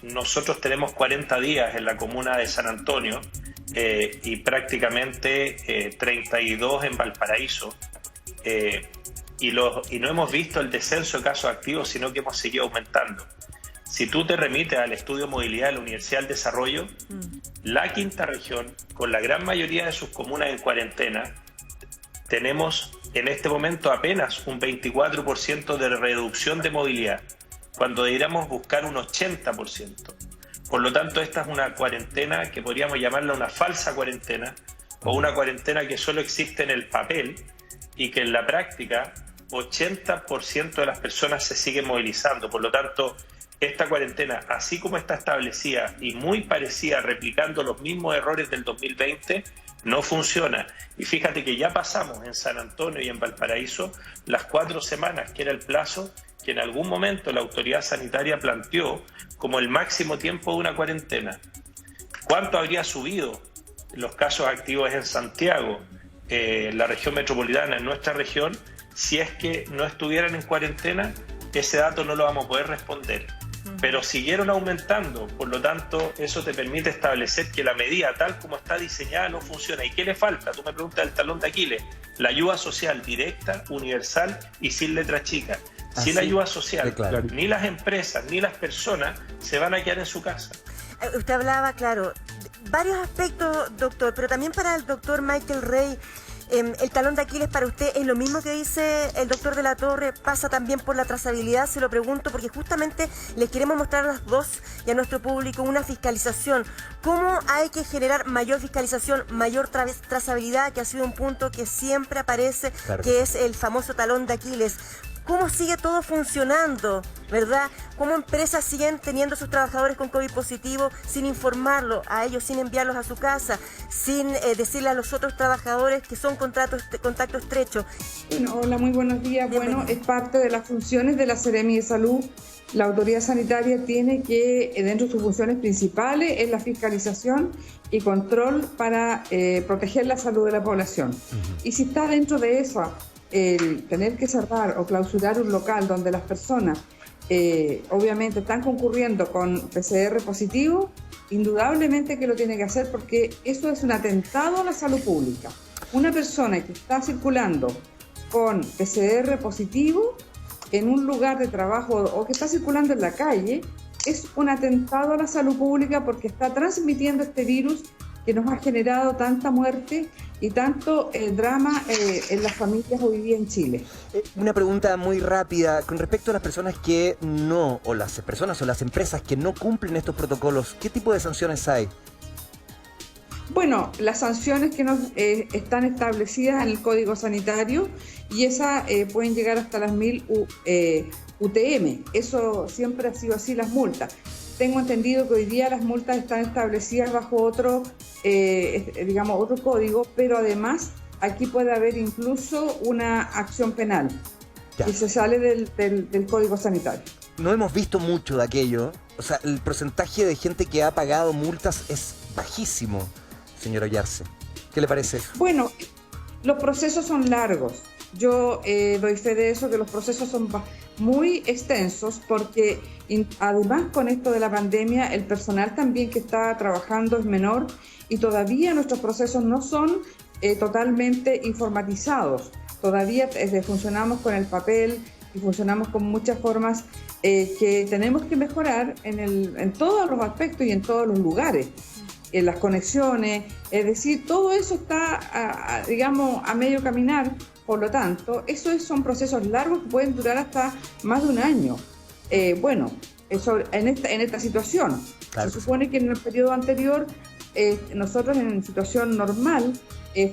Nosotros tenemos 40 días en la comuna de San Antonio y prácticamente 32 en Valparaíso. Y no hemos visto el descenso de casos activos, sino que hemos seguido aumentando. Si tú te remites al estudio movilidad de la Universidad del Desarrollo, la quinta región, con la gran mayoría de sus comunas en cuarentena, tenemos en este momento apenas un 24% de reducción de movilidad, cuando deberíamos buscar un 80%. Por lo tanto, esta es una cuarentena que podríamos llamarla una falsa cuarentena, o una cuarentena que solo existe en el papel y que en la práctica 80% de las personas se siguen movilizando. Por lo tanto, esta cuarentena, así como está establecida y muy parecida, replicando los mismos errores del 2020, no funciona. Y fíjate que ya pasamos en San Antonio y en Valparaíso las 4 semanas, que era el plazo que en algún momento la autoridad sanitaria planteó como el máximo tiempo de una cuarentena. ¿Cuánto habría subido los casos activos en Santiago, la región metropolitana, en nuestra región, si es que no estuvieran en cuarentena? Ese dato no lo vamos a poder responder. Pero siguieron aumentando, por lo tanto, eso te permite establecer que la medida tal como está diseñada no funciona. ¿Y qué le falta? Tú me preguntas el talón de Aquiles. La ayuda social directa, universal y sin letra chica. Sin la ayuda social, ni las empresas ni las personas se van a quedar en su casa. Usted hablaba, claro, varios aspectos, doctor, pero también para el doctor Michael Rey, El talón de Aquiles para usted es lo mismo que dice el doctor de la Torre, pasa también por la trazabilidad, se lo pregunto, porque justamente les queremos mostrar a las dos y a nuestro público una fiscalización. ¿Cómo hay que generar mayor fiscalización, mayor trazabilidad, que ha sido un punto que siempre aparece, claro, que es el famoso talón de Aquiles? ¿Cómo sigue todo funcionando, verdad? ¿Cómo empresas siguen teniendo a sus trabajadores con COVID positivo sin informarlo a ellos, sin enviarlos a su casa, sin decirle a los otros trabajadores que son contacto estrecho? Bueno, hola, muy buenos días. Bienvenido. Bueno, es parte de las funciones de la Seremi de Salud. La autoridad sanitaria tiene que, dentro de sus funciones principales, es la fiscalización y control para proteger la salud de la población. Y si está dentro de eso, el tener que cerrar o clausurar un local donde las personas obviamente están concurriendo con PCR positivo, indudablemente que lo tiene que hacer, porque eso es un atentado a la salud pública. Una persona que está circulando con PCR positivo en un lugar de trabajo o que está circulando en la calle es un atentado a la salud pública, porque está transmitiendo este virus que nos ha generado tanta muerte y tanto drama en las familias hoy día en Chile. Una pregunta muy rápida con respecto a las personas que no, o las personas o las empresas que no cumplen estos protocolos, ¿qué tipo de sanciones hay? Bueno, las sanciones que están establecidas en el Código Sanitario, y esas pueden llegar hasta las 1000 UTM. Eso siempre ha sido así, las multas. Tengo entendido que hoy día las multas están establecidas bajo otro código, pero además aquí puede haber incluso una acción penal y se sale del Código Sanitario. No hemos visto mucho de aquello, o sea, el porcentaje de gente que ha pagado multas es bajísimo, señora Ollarse. ¿Qué le parece eso? Bueno, los procesos son largos. Yo doy fe de eso, que los procesos son muy extensos, porque además con esto de la pandemia el personal también que está trabajando es menor y todavía nuestros procesos no son totalmente informatizados. Todavía funcionamos con el papel y funcionamos con muchas formas que tenemos que mejorar en todos los aspectos y en todos los lugares. En las conexiones, es decir, todo eso está, a medio caminar. Por lo tanto, son procesos largos que pueden durar hasta más de un año. En esta situación. Claro. Se supone que en el periodo anterior, nosotros en situación normal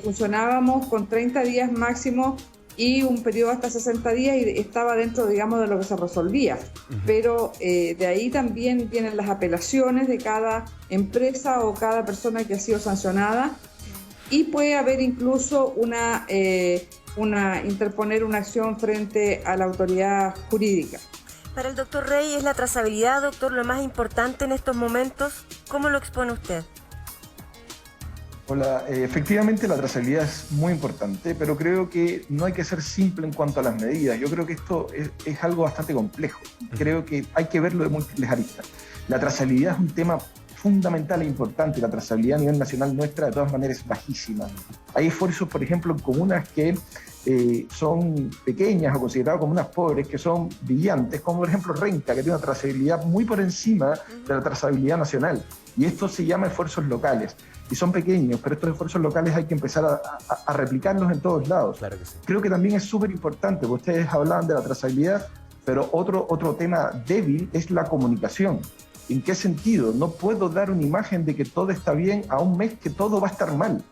funcionábamos con 30 días máximo y un periodo hasta 60 días, y estaba dentro, de lo que se resolvía. Pero de ahí también vienen las apelaciones de cada empresa o cada persona que ha sido sancionada, y puede haber incluso interponer una acción frente a la autoridad jurídica. Para el doctor Rey, ¿es la trazabilidad, doctor, lo más importante en estos momentos? ¿Cómo lo expone usted? Hola, efectivamente la trazabilidad es muy importante, pero creo que no hay que ser simple en cuanto a las medidas. Yo creo que esto es algo bastante complejo. Creo que hay que verlo de múltiples aristas. La trazabilidad es un tema fundamental e importante. La trazabilidad a nivel nacional nuestra de todas maneras es bajísima. Hay esfuerzos, por ejemplo, en comunas que son pequeñas o consideradas comunas pobres, que son brillantes, como por ejemplo Renca, que tiene una trazabilidad muy por encima de la trazabilidad nacional. Y esto se llama esfuerzos locales. Y son pequeños, pero estos esfuerzos locales hay que empezar a replicarlos en todos lados. Claro que sí. Creo que también es súper importante, porque ustedes hablaban de la trazabilidad, pero otro tema débil es la comunicación. ¿En qué sentido? No puedo dar una imagen de que todo está bien a un mes que todo va a estar mal.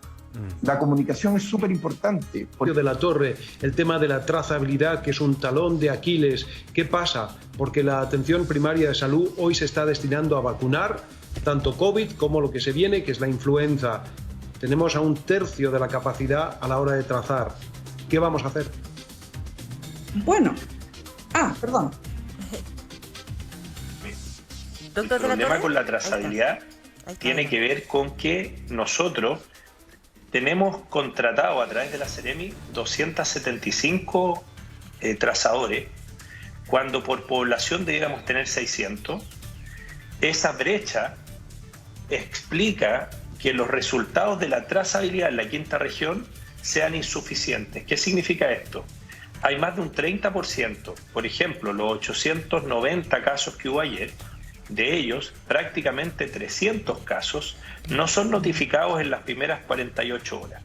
La comunicación es súper importante. De la Torre, el tema de la trazabilidad, que es un talón de Aquiles. ¿Qué pasa? Porque la atención primaria de salud hoy se está destinando a vacunar tanto COVID como lo que se viene, que es la influenza. Tenemos a 1/3 de la capacidad a la hora de trazar. ¿Qué vamos a hacer? Bueno. Perdón. El problema con la trazabilidad tiene que ver con que nosotros tenemos contratado a través de la Seremi 275 trazadores, cuando por población debiéramos tener 600. Esa brecha explica que los resultados de la trazabilidad en la quinta región sean insuficientes. ¿Qué significa esto? Hay más de un 30%, por ejemplo, los 890 casos que hubo ayer, de ellos prácticamente 300 casos no son notificados en las primeras 48 horas.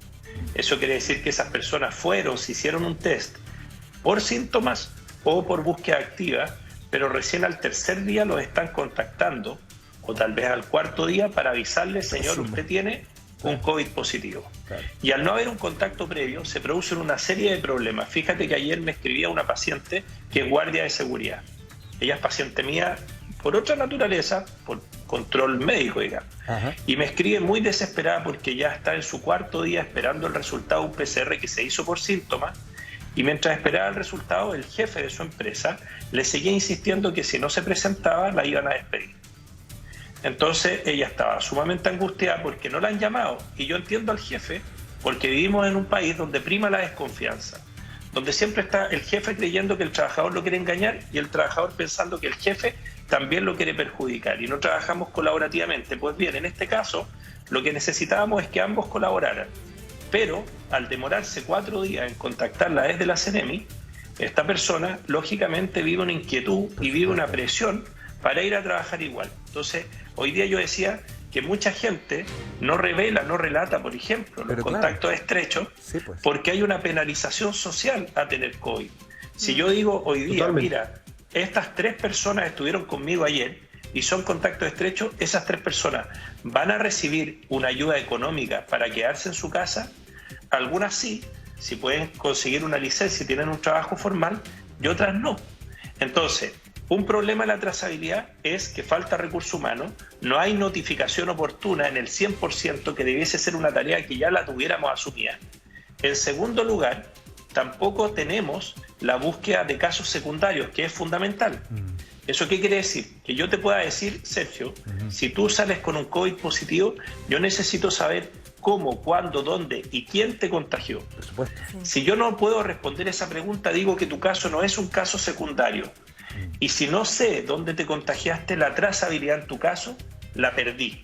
Eso quiere decir que esas personas se hicieron un test por síntomas o por búsqueda activa, pero recién al tercer día los están contactando, o tal vez al cuarto día, para avisarle, señor, usted tiene un COVID positivo. Claro. Y al no haber un contacto previo, se producen una serie de problemas. Fíjate que ayer me escribía una paciente que es guardia de seguridad. Ella es paciente mía por otra naturaleza, por control médico, digamos. Ajá. Y me escribe muy desesperada porque ya está en su cuarto día esperando el resultado de un PCR que se hizo por síntomas, y mientras esperaba el resultado, el jefe de su empresa le seguía insistiendo que si no se presentaba la iban a despedir. Entonces ella estaba sumamente angustiada porque no la han llamado, y yo entiendo al jefe porque vivimos en un país donde prima la desconfianza, donde siempre está el jefe creyendo que el trabajador lo quiere engañar y el trabajador pensando que el jefe también lo quiere perjudicar, y no trabajamos colaborativamente. Pues bien, en este caso lo que necesitábamos es que ambos colaboraran, pero al demorarse 4 días en contactarla desde la CENEMI, esta persona lógicamente vive una inquietud y vive una presión para ir a trabajar igual. Entonces, hoy día yo decía que mucha gente no revela, no relata, por ejemplo, los contactos estrechos, sí, pues, porque hay una penalización social a tener COVID. Si yo digo hoy día, mira, estas 3 personas estuvieron conmigo ayer y son contactos estrechos, esas 3 personas van a recibir una ayuda económica para quedarse en su casa. Algunas sí, si pueden conseguir una licencia y tienen un trabajo formal, y otras no. Entonces, un problema de la trazabilidad es que falta recurso humano, no hay notificación oportuna en el 100%, que debiese ser una tarea que ya la tuviéramos asumida. En segundo lugar, tampoco tenemos la búsqueda de casos secundarios, que es fundamental. ¿Eso qué quiere decir? Que yo te pueda decir, Sergio, si tú sales con un COVID positivo, yo necesito saber cómo, cuándo, dónde y quién te contagió. Por supuesto. Si yo no puedo responder esa pregunta, digo que tu caso no es un caso secundario. Y si no sé dónde te contagiaste, la trazabilidad en tu caso la perdí.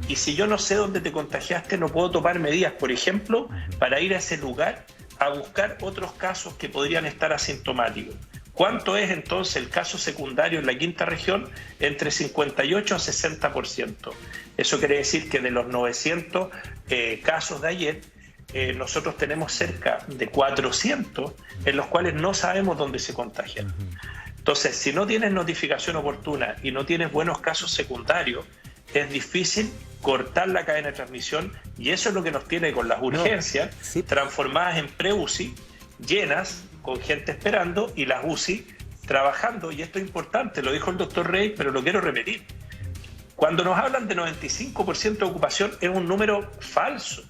Y si yo no sé dónde te contagiaste, no puedo tomar medidas, por ejemplo, para ir a ese lugar a buscar otros casos que podrían estar asintomáticos. ¿Cuánto es entonces el caso secundario en la quinta región? Entre 58 a 60%. Eso quiere decir que de los 900 casos de ayer, nosotros tenemos cerca de 400 en los cuales no sabemos dónde se contagian. Entonces, si no tienes notificación oportuna y no tienes buenos casos secundarios, es difícil cortar la cadena de transmisión, y eso es lo que nos tiene con las urgencias transformadas en pre-UCI, llenas, con gente esperando, y las UCI trabajando. Y esto es importante, lo dijo el doctor Rey, pero lo quiero repetir. Cuando nos hablan de 95% de ocupación, es un número falso.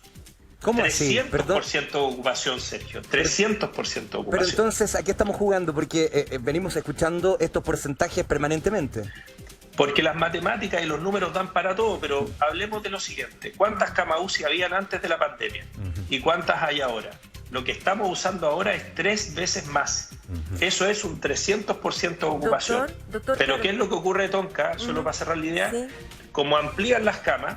¿Cómo así? 300% de ocupación, Sergio. 300% de ocupación. Pero entonces, ¿a qué estamos jugando? Porque venimos escuchando estos porcentajes permanentemente. Porque las matemáticas y los números dan para todo, pero hablemos de lo siguiente. ¿Cuántas camas UCI habían antes de la pandemia? ¿Y cuántas hay ahora? Lo que estamos usando ahora es 3 veces más. Eso es un 300% de ocupación. Doctor, pero claro. ¿Qué es lo que ocurre, Tonka? Solo para cerrar la idea. Sí. Como amplían las camas,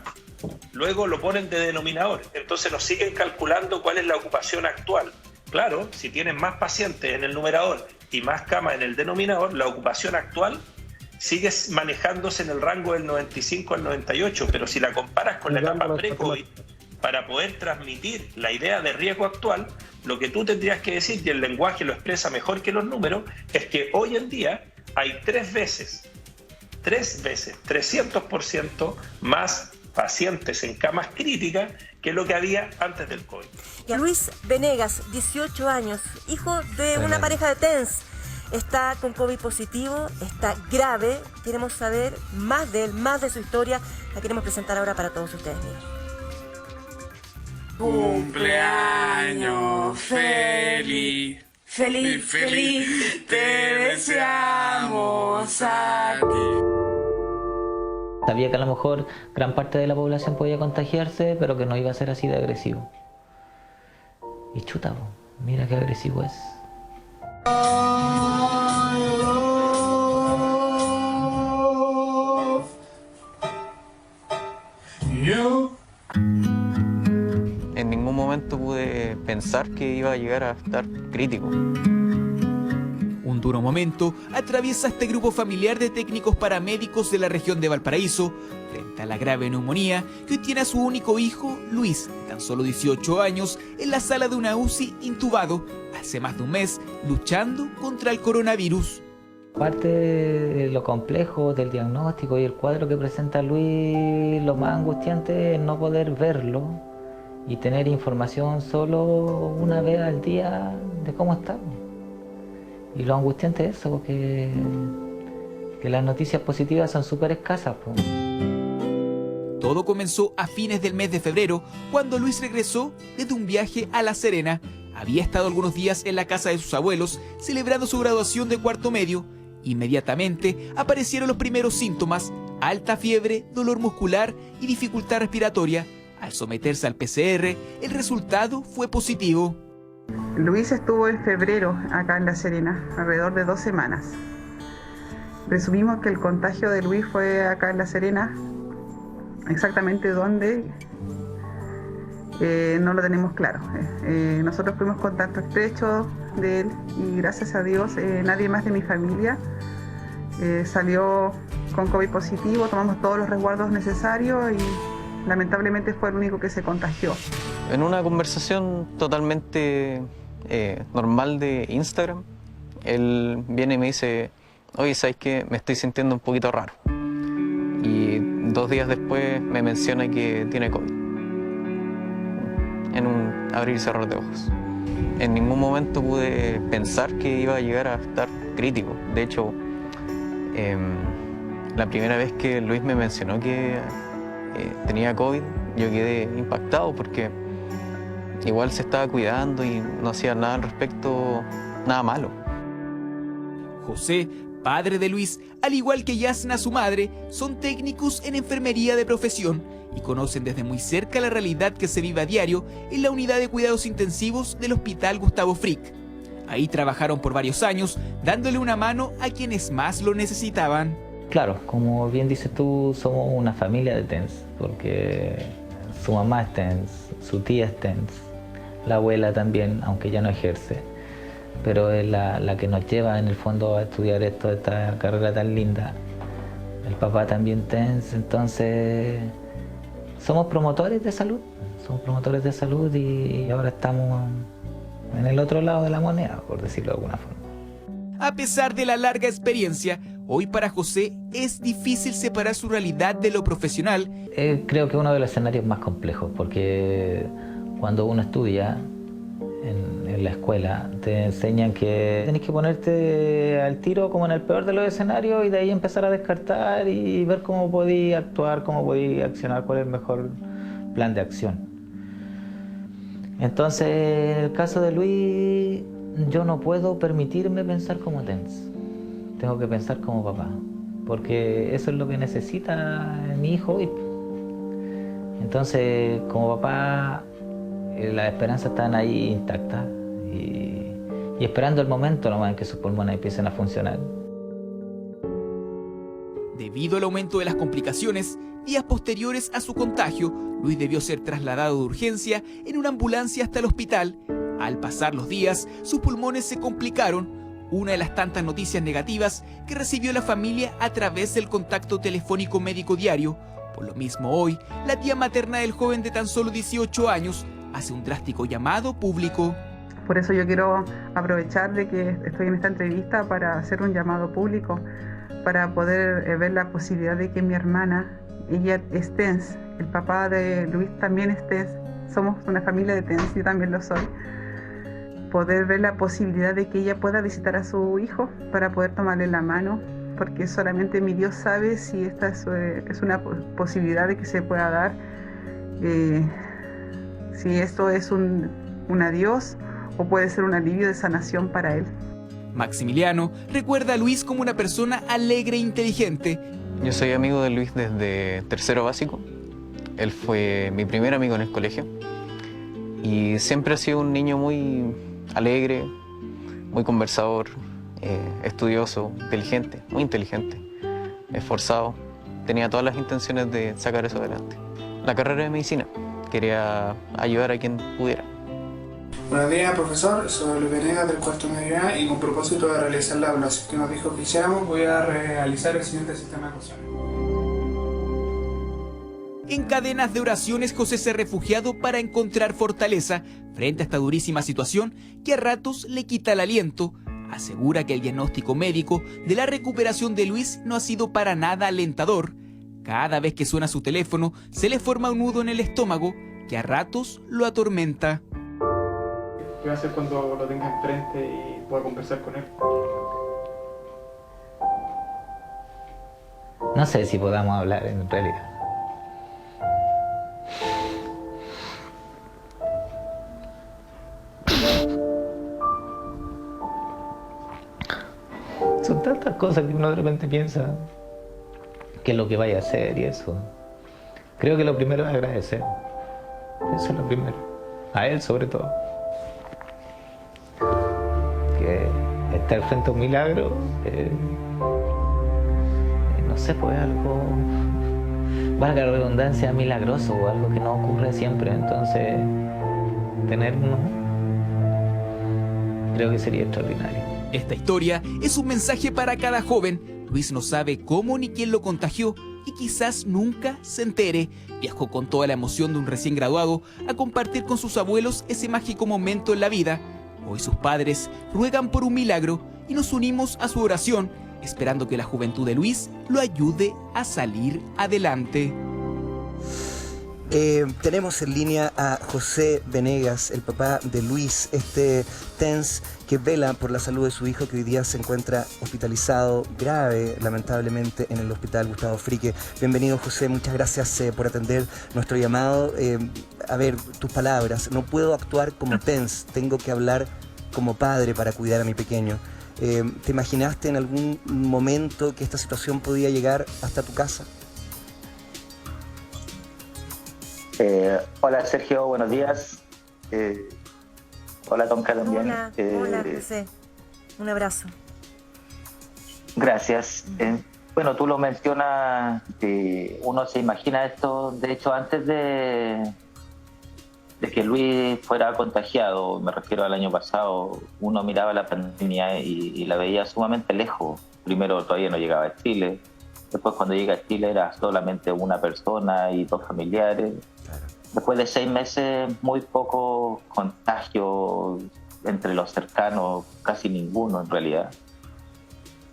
luego lo ponen de denominador. Entonces nos siguen calculando cuál es la ocupación actual. Claro, si tienes más pacientes en el numerador y más camas en el denominador, la ocupación actual sigue manejándose en el rango del 95 al 98, pero si la comparas con la etapa pre-COVID, para poder transmitir la idea de riesgo actual, lo que tú tendrías que decir, y el lenguaje lo expresa mejor que los números, es que hoy en día hay 3 veces, 300% más pacientes en camas críticas que lo que había antes del COVID. Y a Luis Venegas, 18 años, hijo de una pareja de TENS, está con COVID positivo, está grave. Queremos saber más de él, más de su historia. La queremos presentar ahora para todos ustedes. Cumpleaños feliz, feliz, feliz, te deseamos a ti. Sabía que a lo mejor gran parte de la población podía contagiarse, pero que no iba a ser así de agresivo. Y chuta, mira qué agresivo es. En ningún momento pude pensar que iba a llegar a estar crítico. Un duro momento atraviesa este grupo familiar de técnicos paramédicos de la región de Valparaíso frente a la grave neumonía que hoy tiene a su único hijo, Luis, de tan solo 18 años, en la sala de una UCI intubado hace más de un mes, luchando contra el coronavirus. Aparte de lo complejo del diagnóstico y el cuadro que presenta Luis, lo más angustiante es no poder verlo y tener información solo una vez al día de cómo está. Y lo angustiante es eso, que las noticias positivas son súper escasas. Todo comenzó a fines del mes de febrero, cuando Luis regresó desde un viaje a La Serena. Había estado algunos días en la casa de sus abuelos, celebrando su graduación de cuarto medio. Inmediatamente aparecieron los primeros síntomas: alta fiebre, dolor muscular y dificultad respiratoria. Al someterse al PCR, el resultado fue positivo. Luis estuvo en febrero acá en La Serena, alrededor de 2 semanas. Presumimos que el contagio de Luis fue acá en La Serena. Exactamente dónde, no lo tenemos claro. Nosotros fuimos contacto estrecho de él y gracias a Dios nadie más de mi familia salió con COVID positivo. Tomamos todos los resguardos necesarios y lamentablemente fue el único que se contagió. En una conversación totalmente normal de Instagram, él viene y me dice: oye, ¿sabes qué? Me estoy sintiendo un poquito raro. Y 2 días después me menciona que tiene COVID. En un abrir y cerrar de ojos. En ningún momento pude pensar que iba a llegar a estar crítico. De hecho, la primera vez que Luis me mencionó que tenía COVID, yo quedé impactado porque igual se estaba cuidando y no hacía nada al respecto, nada malo. José, padre de Luis, al igual que Yasna, su madre, son técnicos en enfermería de profesión y conocen desde muy cerca la realidad que se vive a diario en la unidad de cuidados intensivos del Hospital Gustavo Frick. Ahí trabajaron por varios años, dándole una mano a quienes más lo necesitaban. Claro, como bien dices tú, somos una familia de TENS, porque su mamá es TENS, su tía es TENS, la abuela también, aunque ya no ejerce, pero es la que nos lleva en el fondo a estudiar esta carrera tan linda. El papá también TENS, entonces somos promotores de salud y ahora estamos en el otro lado de la moneda, por decirlo de alguna forma. A pesar de la larga experiencia, hoy para José es difícil separar su realidad de lo profesional. Creo que uno de los escenarios más complejos, porque cuando uno estudia en la escuela te enseñan que tenés que ponerte al tiro como en el peor de los escenarios y de ahí empezar a descartar y ver cómo podí actuar, cómo podí accionar, cuál es el mejor plan de acción. Entonces, en el caso de Luis, yo no puedo permitirme pensar como TENS. Tengo que pensar como papá, porque eso es lo que necesita mi hijo hoy. Entonces, como papá, las esperanzas están ahí intactas y esperando el momento nomás en que sus pulmones empiecen a funcionar. Debido al aumento de las complicaciones, días posteriores a su contagio, Luis debió ser trasladado de urgencia en una ambulancia hasta el hospital. Al pasar los días, sus pulmones se complicaron, una de las tantas noticias negativas que recibió la familia a través del contacto telefónico médico diario. Por lo mismo hoy, la tía materna del joven de tan solo 18 años hace un drástico llamado público. Por eso yo quiero aprovechar de que estoy en esta entrevista para hacer un llamado público, para poder ver la posibilidad de que mi hermana, ella es TENS, el papá de Luis también es TENS, somos una familia de TENS, yo también lo soy, poder ver la posibilidad de que ella pueda visitar a su hijo para poder tomarle la mano, porque solamente mi Dios sabe si esta es una posibilidad de que se pueda dar, si esto es un adiós o puede ser un alivio de sanación para él. Maximiliano recuerda a Luis como una persona alegre e inteligente. Yo soy amigo de Luis desde tercero básico. Él fue mi primer amigo en el colegio y siempre ha sido un niño muy alegre, muy conversador, estudioso, inteligente, muy inteligente, esforzado. Tenía todas las intenciones de sacar eso adelante. La carrera de medicina, quería ayudar a quien pudiera. Buenos días, profesor. Soy Luis Venegas del cuarto medio A y con propósito de realizar la evaluación que nos dijo que hiciéramos, voy a realizar el siguiente sistema de ecuaciones. En cadenas de oraciones, José se ha refugiado para encontrar fortaleza frente a esta durísima situación que a ratos le quita el aliento. Asegura que el diagnóstico médico de la recuperación de Luis no ha sido para nada alentador. Cada vez que suena su teléfono, se le forma un nudo en el estómago que a ratos lo atormenta. ¿Qué va a hacer cuando lo tenga enfrente y pueda conversar con él? No sé si podamos hablar en realidad. Son tantas cosas que uno de repente piensa qué es lo que vaya a hacer y eso. Creo que lo primero es agradecer. Eso es lo primero. A él sobre todo. Que estar frente a un milagro, no sé, pues algo, valga la redundancia, milagroso o algo que no ocurre siempre. Entonces, tener uno, creo que sería extraordinario. Esta historia es un mensaje para cada joven. Luis no sabe cómo ni quién lo contagió y quizás nunca se entere. Viajó con toda la emoción de un recién graduado a compartir con sus abuelos ese mágico momento en la vida. Hoy sus padres ruegan por un milagro y nos unimos a su oración, esperando que la juventud de Luis lo ayude a salir adelante. Tenemos en línea a José Venegas, el papá de Luis, este TENS que vela por la salud de su hijo, que hoy día se encuentra hospitalizado grave, lamentablemente, en el hospital Gustavo Fricke. Bienvenido, José, muchas gracias por atender nuestro llamado. A ver, tus palabras: no puedo actuar como TENS, tengo que hablar como padre para cuidar a mi pequeño. ¿Te imaginaste en algún momento que esta situación podía llegar hasta tu casa? Hola Sergio, buenos días. Hola Tonka también. Hola José, un abrazo. Gracias. Bueno, tú lo mencionas, uno se imagina esto, de hecho antes de que Luis fuera contagiado, me refiero al año pasado, uno miraba la pandemia y la veía sumamente lejos. Primero todavía no llegaba a Chile, después cuando llega a Chile era solamente una persona y 2 familiares. Después de 6 meses, muy poco contagio entre los cercanos, casi ninguno en realidad.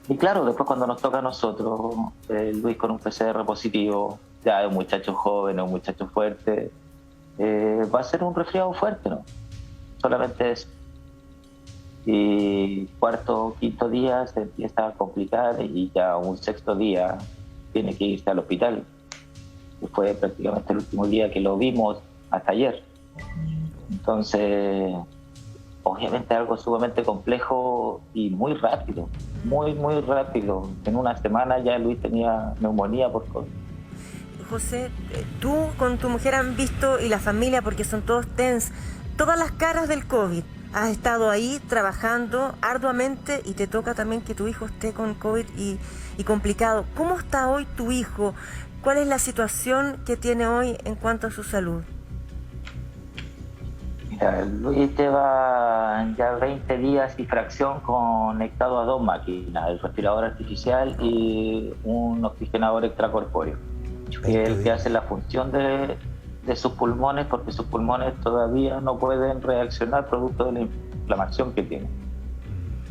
Y claro, después cuando nos toca a nosotros, Luis con un PCR positivo, ya es un muchacho joven, un muchacho fuerte, va a ser un resfriado fuerte, ¿no? Solamente eso. Y 4º, 5º día se empieza a complicar y ya un 6º día tiene que irse al hospital. Fue prácticamente el último día que lo vimos hasta ayer. Entonces, obviamente algo sumamente complejo y muy rápido, muy rápido. En una semana ya Luis tenía neumonía por COVID. José, tú con tu mujer han visto, y la familia, porque son todos TENS, todas las caras del COVID. Has estado ahí trabajando arduamente y te toca también que tu hijo esté con COVID y complicado. ¿Cómo está hoy tu hijo? ¿Cuál es la situación que tiene hoy en cuanto a su salud? Mira, Luis lleva ya 20 días y fracción conectado a 2 máquinas, el respirador artificial y un oxigenador extracorpóreo, que es el que hace la función de sus pulmones, porque sus pulmones todavía no pueden reaccionar producto de la inflamación que tienen.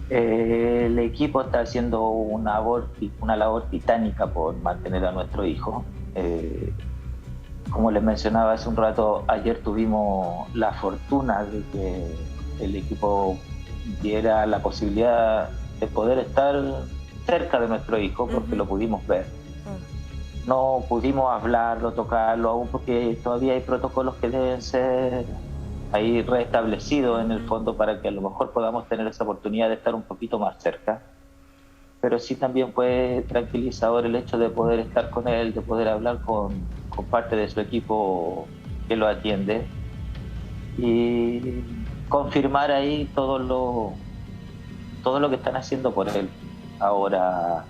El equipo está haciendo una labor titánica por mantener a nuestro hijo. Como les mencionaba hace un rato, ayer tuvimos la fortuna de que el equipo diera la posibilidad de poder estar cerca de nuestro hijo, porque lo pudimos ver. No pudimos hablarlo, tocarlo aún, porque todavía hay protocolos que deben ser ahí restablecido en el fondo para que a lo mejor podamos tener esa oportunidad de estar un poquito más cerca. Pero sí también fue tranquilizador el hecho de poder estar con él, de poder hablar con parte de su equipo que lo atiende y confirmar ahí todo lo que están haciendo por él. Ahora,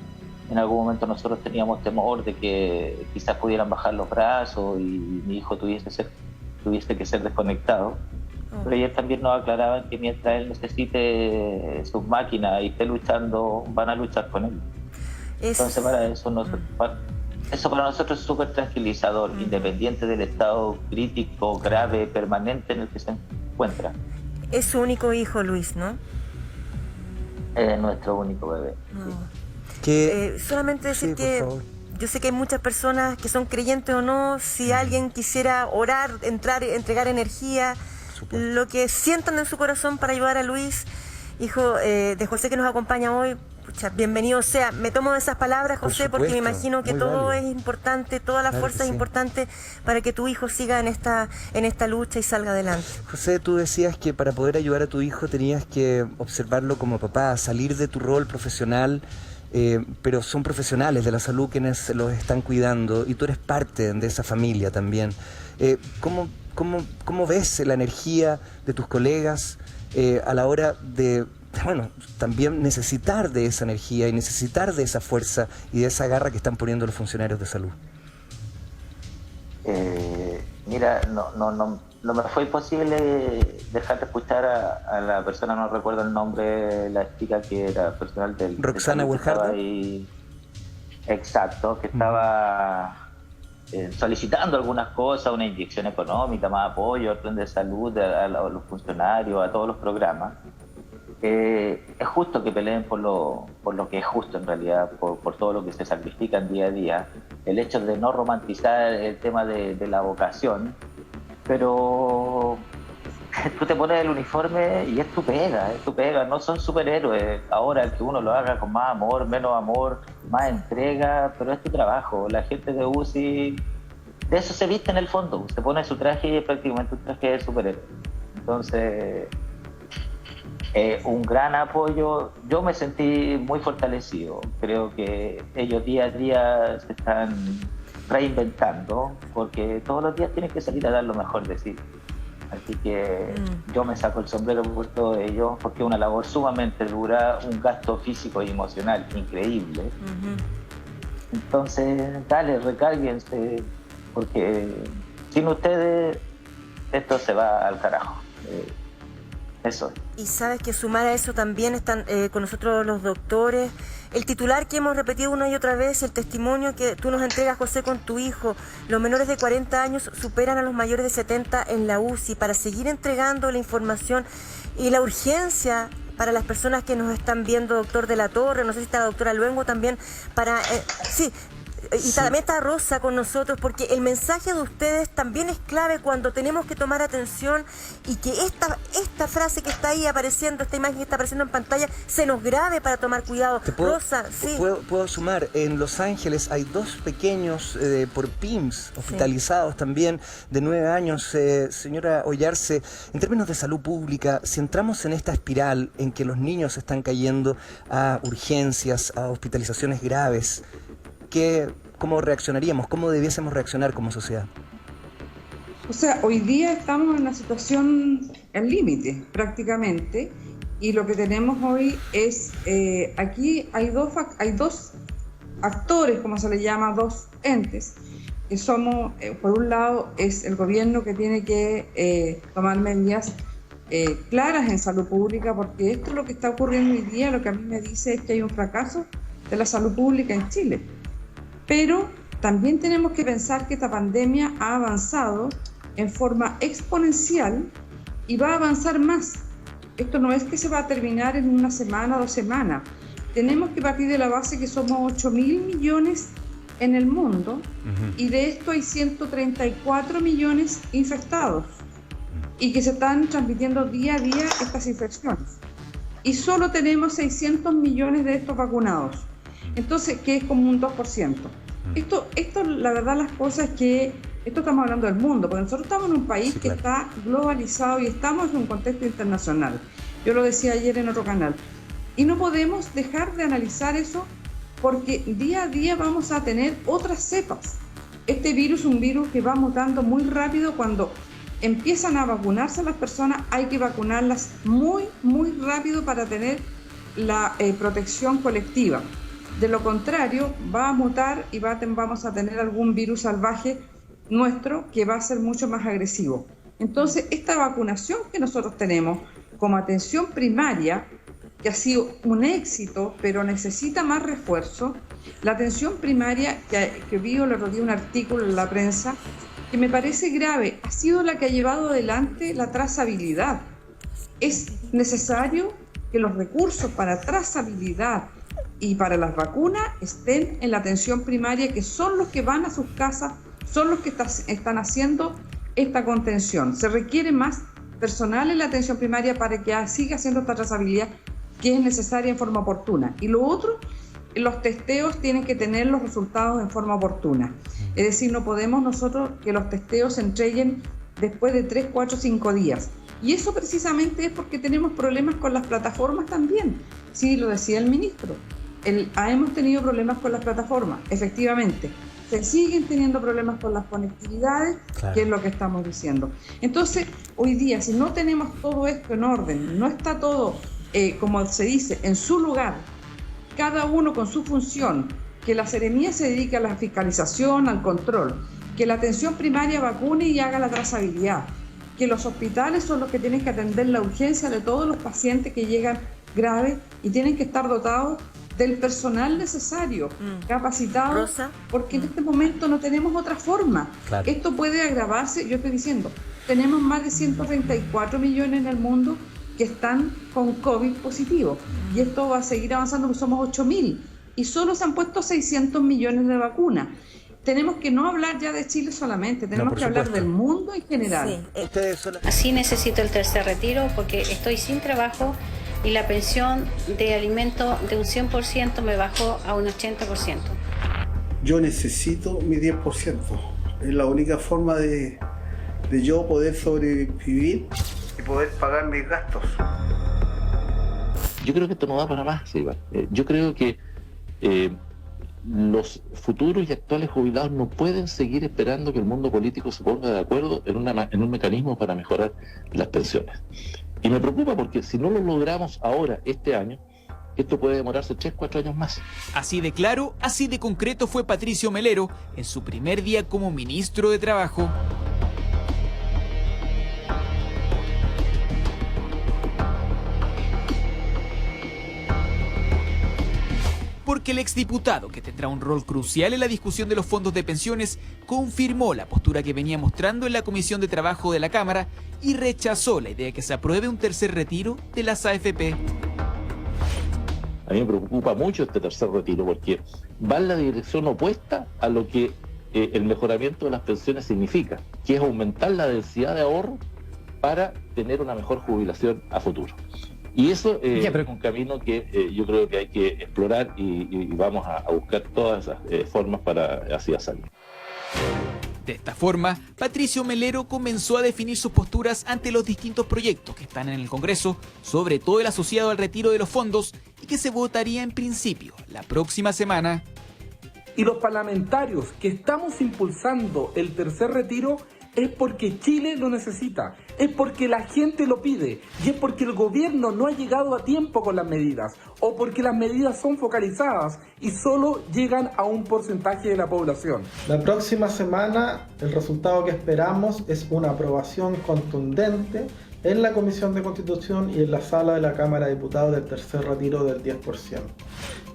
en algún momento nosotros teníamos temor de que quizás pudieran bajar los brazos y mi hijo tuviese que ser desconectado. Pero ellos también nos aclaraban que mientras él necesite sus máquinas y esté luchando, van a luchar con él. Entonces para eso eso para nosotros es súper tranquilizador, independiente del estado crítico, grave, permanente en el que se encuentra. Es su único hijo, Luis, ¿no? Es nuestro único bebé. Solamente decir que yo sé que hay muchas personas que son creyentes o no, si alguien quisiera orar, entregar energía, lo que sientan en su corazón para ayudar a Luis, hijo de José que nos acompaña hoy. Pucha, bienvenido sea. Me tomo de esas palabras, José, porque me imagino que todo es importante, toda la fuerza es importante para que tu hijo siga en esta lucha y salga adelante. José, tú decías que para poder ayudar a tu hijo tenías que observarlo como papá, salir de tu rol profesional, pero son profesionales de la salud quienes los están cuidando y tú eres parte de esa familia también. ¿Cómo ves la energía de tus colegas a la hora de también necesitar de esa energía y necesitar de esa fuerza y de esa garra que están poniendo los funcionarios de salud? Mira, no me fue posible dejar de escuchar a la persona, no recuerdo el nombre, la chica que era personal del... Roxana Huejardo. Exacto, que estaba solicitando algunas cosas, una inyección económica, más apoyo al plan de salud, a los funcionarios, a todos los programas. Es justo que peleen por lo que es justo en realidad, por todo lo que se sacrifican día a día. El hecho de no romantizar el tema de la vocación, pero tú te pones el uniforme y es tu pega, no son superhéroes. Ahora que uno lo haga con más amor, menos amor, más entrega, pero es tu trabajo. La gente de UCI, de eso se viste en el fondo, se pone su traje y es prácticamente un traje de superhéroe. Entonces... un gran apoyo, yo me sentí muy fortalecido, creo que ellos día a día se están reinventando porque todos los días tienen que salir a dar lo mejor de sí, así que yo me saco el sombrero por todo ello porque es una labor sumamente dura, un gasto físico y emocional increíble. Entonces dale, recárguense porque sin ustedes esto se va al carajo. Eso. Y sabes que sumar a eso también están con nosotros los doctores, el titular que hemos repetido una y otra vez, el testimonio que tú nos entregas, José, con tu hijo. Los menores de 40 años superan a los mayores de 70 en la UCI para seguir entregando la información y la urgencia para las personas que nos están viendo, doctor de la Torre, no sé si está la doctora Luengo también, para... Y también está Rosa con nosotros, porque el mensaje de ustedes también es clave cuando tenemos que tomar atención y que esta frase que está ahí apareciendo, esta imagen que está apareciendo en pantalla, se nos grabe para tomar cuidado. Rosa, sí. Puedo sumar, en Los Ángeles hay 2 pequeños por PIMS hospitalizados también, de 9 años. Señora Ollarse, en términos de salud pública, si entramos en esta espiral en que los niños están cayendo a urgencias, a hospitalizaciones graves, ¿cómo reaccionaríamos? ¿Cómo debiésemos reaccionar como sociedad? O sea, hoy día estamos en una situación al límite, prácticamente, y lo que tenemos hoy es, aquí hay dos actores, como se le llama, 2 entes, que somos, por un lado, es el gobierno que tiene que tomar medidas claras en salud pública, porque esto es lo que está ocurriendo hoy día, lo que a mí me dice es que hay un fracaso de la salud pública en Chile. Pero también tenemos que pensar que esta pandemia ha avanzado en forma exponencial y va a avanzar más. Esto no es que se va a terminar en una semana o 2 semanas. Tenemos que partir de la base que somos 8.000 millones en el mundo y de esto hay 134 millones infectados y que se están transmitiendo día a día estas infecciones. Y solo tenemos 600 millones de estos vacunados. Entonces, que es como un 2%. Esto, la verdad, las cosas que... Esto estamos hablando del mundo, porque nosotros estamos en un país que está globalizado y estamos en un contexto internacional. Yo lo decía ayer en otro canal. Y no podemos dejar de analizar eso porque día a día vamos a tener otras cepas. Este virus es un virus que va mutando muy rápido. Cuando empiezan a vacunarse las personas, hay que vacunarlas muy, muy rápido para tener la protección colectiva. De lo contrario, va a mutar y vamos a tener algún virus salvaje nuestro que va a ser mucho más agresivo. Entonces, esta vacunación que nosotros tenemos como atención primaria, que ha sido un éxito, pero necesita más refuerzo, la atención primaria, que vi el otro día un artículo en la prensa, que me parece grave, ha sido la que ha llevado adelante la trazabilidad. Es necesario que los recursos para trazabilidad y para las vacunas estén en la atención primaria, que son los que van a sus casas, son los que están haciendo esta contención. Se requiere más personal en la atención primaria para que siga haciendo esta trazabilidad que es necesaria en forma oportuna. Y lo otro, los testeos tienen que tener los resultados en forma oportuna. Es decir, no podemos nosotros que los testeos se entreguen después de 3, 4, 5 días. Y eso precisamente es porque tenemos problemas con las plataformas también. Sí, lo decía el ministro. Hemos tenido problemas con las plataformas, efectivamente. Se siguen teniendo problemas con las conectividades, claro, que es lo que estamos diciendo. Entonces, hoy día, si no tenemos todo esto en orden, no está todo, como se dice, en su lugar, cada uno con su función, que la Seremía se dedique a la fiscalización, al control, que la atención primaria vacune y haga la trazabilidad, que los hospitales son los que tienen que atender la urgencia de todos los pacientes que llegan graves y tienen que estar dotados del personal necesario, capacitado, Rosa, porque en este momento no tenemos otra forma. Claro. Esto puede agravarse, yo estoy diciendo, tenemos más de 134 millones en el mundo que están con COVID positivo, y esto va a seguir avanzando porque somos 8.000, y solo se han puesto 600 millones de vacunas. Tenemos que no hablar ya de Chile solamente, tenemos que hablar del mundo en general. Sí. Así necesito el tercer retiro porque estoy sin trabajo y la pensión de alimento de un 100% me bajó a un 80%. Yo necesito mi 10%. Es la única forma de yo poder sobrevivir y poder pagar mis gastos. Yo creo que esto no da para más, Iván. Yo creo que los futuros y actuales jubilados no pueden seguir esperando que el mundo político se ponga de acuerdo en un mecanismo para mejorar las pensiones. Y me preocupa porque si no lo logramos ahora, este año, esto puede demorarse 3, 4 años más. Así de claro, así de concreto fue Patricio Melero en su primer día como ministro de Trabajo. Porque el exdiputado, que tendrá un rol crucial en la discusión de los fondos de pensiones, confirmó la postura que venía mostrando en la Comisión de Trabajo de la Cámara y rechazó la idea de que se apruebe un tercer retiro de las AFP. A mí me preocupa mucho este tercer retiro porque va en la dirección opuesta a lo que el mejoramiento de las pensiones significa, que es aumentar la densidad de ahorro para tener una mejor jubilación a futuro. Y eso es un camino que yo creo que hay que explorar y vamos a buscar todas esas formas para así hacerlo. De esta forma, Patricio Melero comenzó a definir sus posturas ante los distintos proyectos que están en el Congreso, sobre todo el asociado al retiro de los fondos y que se votaría en principio la próxima semana. Y los parlamentarios que estamos impulsando el tercer retiro es porque Chile lo necesita, es porque la gente lo pide y es porque el gobierno no ha llegado a tiempo con las medidas o porque las medidas son focalizadas y solo llegan a un porcentaje de la población. La próxima semana el resultado que esperamos es una aprobación contundente en la Comisión de Constitución y en la sala de la Cámara de Diputados del tercer retiro del 10%.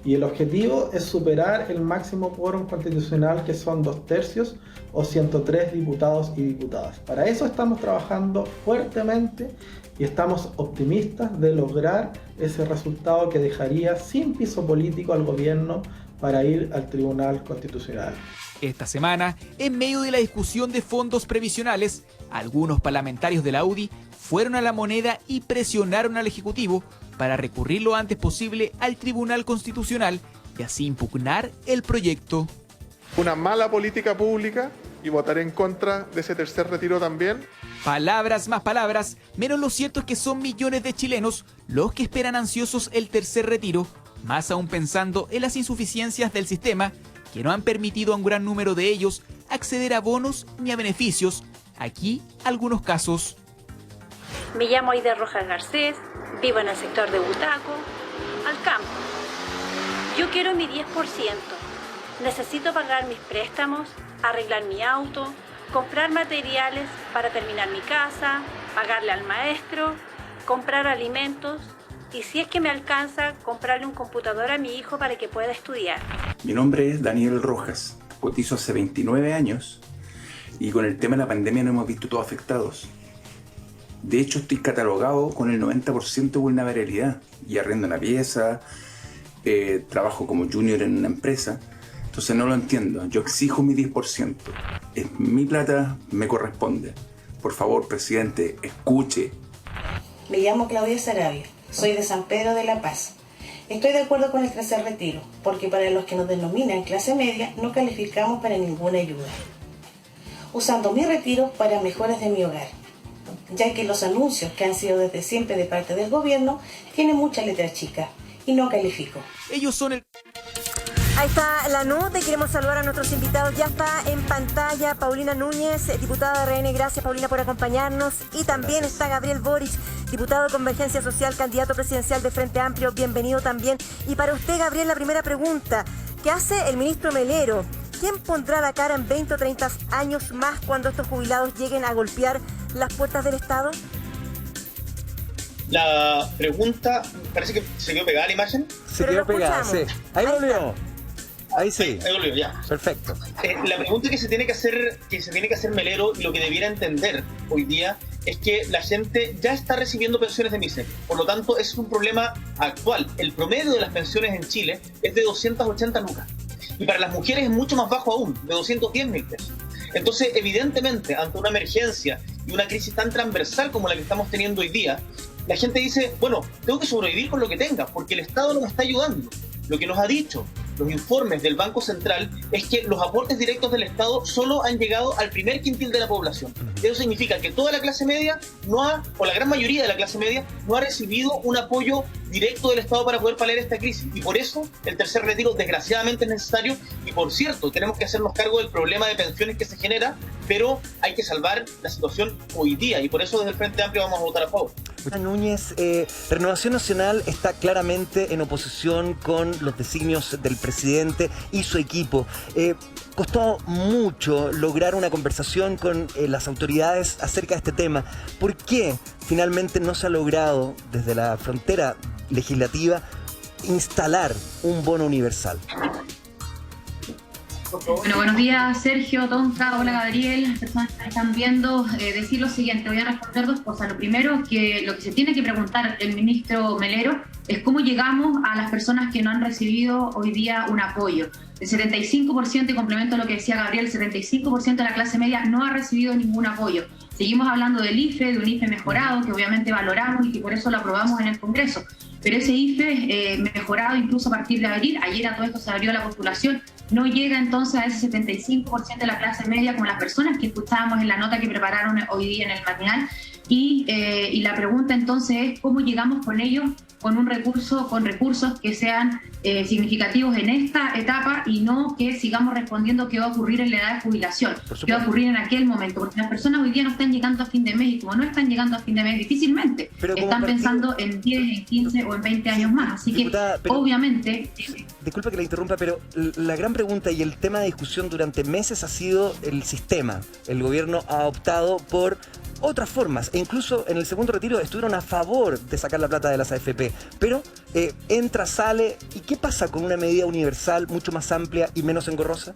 Y el objetivo es superar el máximo quórum constitucional que son 2/3 o 103 diputados y diputadas. Para eso estamos trabajando fuertemente y estamos optimistas de lograr ese resultado que dejaría sin piso político al gobierno para ir al Tribunal Constitucional. Esta semana, en medio de la discusión de fondos previsionales, algunos parlamentarios de la UDI fueron a La Moneda y presionaron al Ejecutivo para recurrir lo antes posible al Tribunal Constitucional y así impugnar el proyecto. Una mala política pública y votaré en contra de ese tercer retiro también. Palabras más palabras, menos lo cierto es que son millones de chilenos los que esperan ansiosos el tercer retiro, más aún pensando en las insuficiencias del sistema que no han permitido a un gran número de ellos acceder a bonos ni a beneficios. Aquí algunos casos. Me llamo Aida Rojas Garcés, vivo en el sector de Butaco, al campo. Yo quiero mi 10%. Necesito pagar mis préstamos, arreglar mi auto, comprar materiales para terminar mi casa, pagarle al maestro, comprar alimentos y si es que me alcanza, comprarle un computador a mi hijo para que pueda estudiar. Mi nombre es Daniel Rojas, cotizo hace 29 años y con el tema de la pandemia nos hemos visto todos afectados. De hecho, estoy catalogado con el 90% de vulnerabilidad y arriendo una pieza, trabajo como junior en una empresa, entonces no lo entiendo. Yo exijo mi 10%. Es mi plata, me corresponde. Por favor, presidente, escuche. Me llamo Claudia Sarabia, soy de San Pedro de la Paz. Estoy de acuerdo con el tercer retiro, porque para los que nos denominan clase media no calificamos para ninguna ayuda. Usando mi retiro para mejoras de mi hogar, ya que los anuncios que han sido desde siempre de parte del gobierno tienen mucha letra chica y no califico. Ellos son el... Ahí está la nota y queremos saludar a nuestros invitados. Ya está en pantalla Paulina Núñez, diputada de RN. Gracias, Paulina, por acompañarnos. Y también está Gabriel Boric, diputado de Convergencia Social, candidato presidencial de Frente Amplio. Bienvenido también. Y para usted, Gabriel, la primera pregunta. ¿Qué hace el ministro Melero? ¿Quién pondrá la cara en 20 o 30 años más cuando estos jubilados lleguen a golpear las puertas del Estado? La pregunta, parece que se quedó pegada la imagen. Se quedó pegada, sí. Ahí volvió. Ahí sí. Ahí volvió, ya. Perfecto. La pregunta que se tiene que hacer Melero, y lo que debiera entender hoy día, es que la gente ya está recibiendo pensiones de miseria. Por lo tanto, es un problema actual. El promedio de las pensiones en Chile es de 280 lucas. Y para las mujeres es mucho más bajo aún, de 210.000 pesos. Entonces, evidentemente, ante una emergencia y una crisis tan transversal como la que estamos teniendo hoy día, la gente dice, bueno, tengo que sobrevivir con lo que tenga, porque el Estado no me está ayudando. Lo que nos ha dicho los informes del Banco Central es que los aportes directos del Estado solo han llegado al primer quintil de la población. Eso significa que toda la clase media o la gran mayoría de la clase media no ha recibido un apoyo directo del Estado para poder paliar esta crisis. Y por eso el tercer retiro desgraciadamente es necesario. Y por cierto, tenemos que hacernos cargo del problema de pensiones que se genera, pero hay que salvar la situación hoy día. Y por eso desde el Frente Amplio vamos a votar a favor. Núñez, Renovación Nacional está claramente en oposición con los designios del presidente y su equipo. Costó mucho lograr una conversación con las autoridades acerca de este tema. ¿Por qué finalmente no se ha logrado desde la frontera legislativa instalar un bono universal? Bueno, buenos días Sergio, Tonka, hola Gabriel, las personas que están viendo, decir lo siguiente, voy a responder dos cosas. Lo primero, que lo que se tiene que preguntar el ministro Melero es cómo llegamos a las personas que no han recibido hoy día un apoyo. El 75%, y complemento lo que decía Gabriel, el 75% de la clase media no ha recibido ningún apoyo. Seguimos hablando del IFE, de un IFE mejorado, que obviamente valoramos y que por eso lo aprobamos en el Congreso. Pero ese IFE mejorado incluso a partir de abril, ayer a todo esto se abrió la postulación, no llega entonces a ese 75% de la clase media como las personas que escuchábamos en la nota que prepararon hoy día en el matinal. Y la pregunta entonces es cómo llegamos con ellos con recursos que sean significativos en esta etapa y no que sigamos respondiendo qué va a ocurrir en la edad de jubilación, qué va a ocurrir en aquel momento, porque las personas hoy día no están llegando a fin de mes y como no están llegando a fin de mes difícilmente están pensando en 10, en 15 o en 20 años más, así diputada, que obviamente... Disculpa que la interrumpa, pero la gran pregunta y el tema de discusión durante meses ha sido el sistema. El gobierno ha optado por otras formas e incluso en el segundo retiro estuvieron a favor de sacar la plata de las AFP, pero entra, sale. ¿Y qué pasa con una medida universal mucho más amplia y menos engorrosa?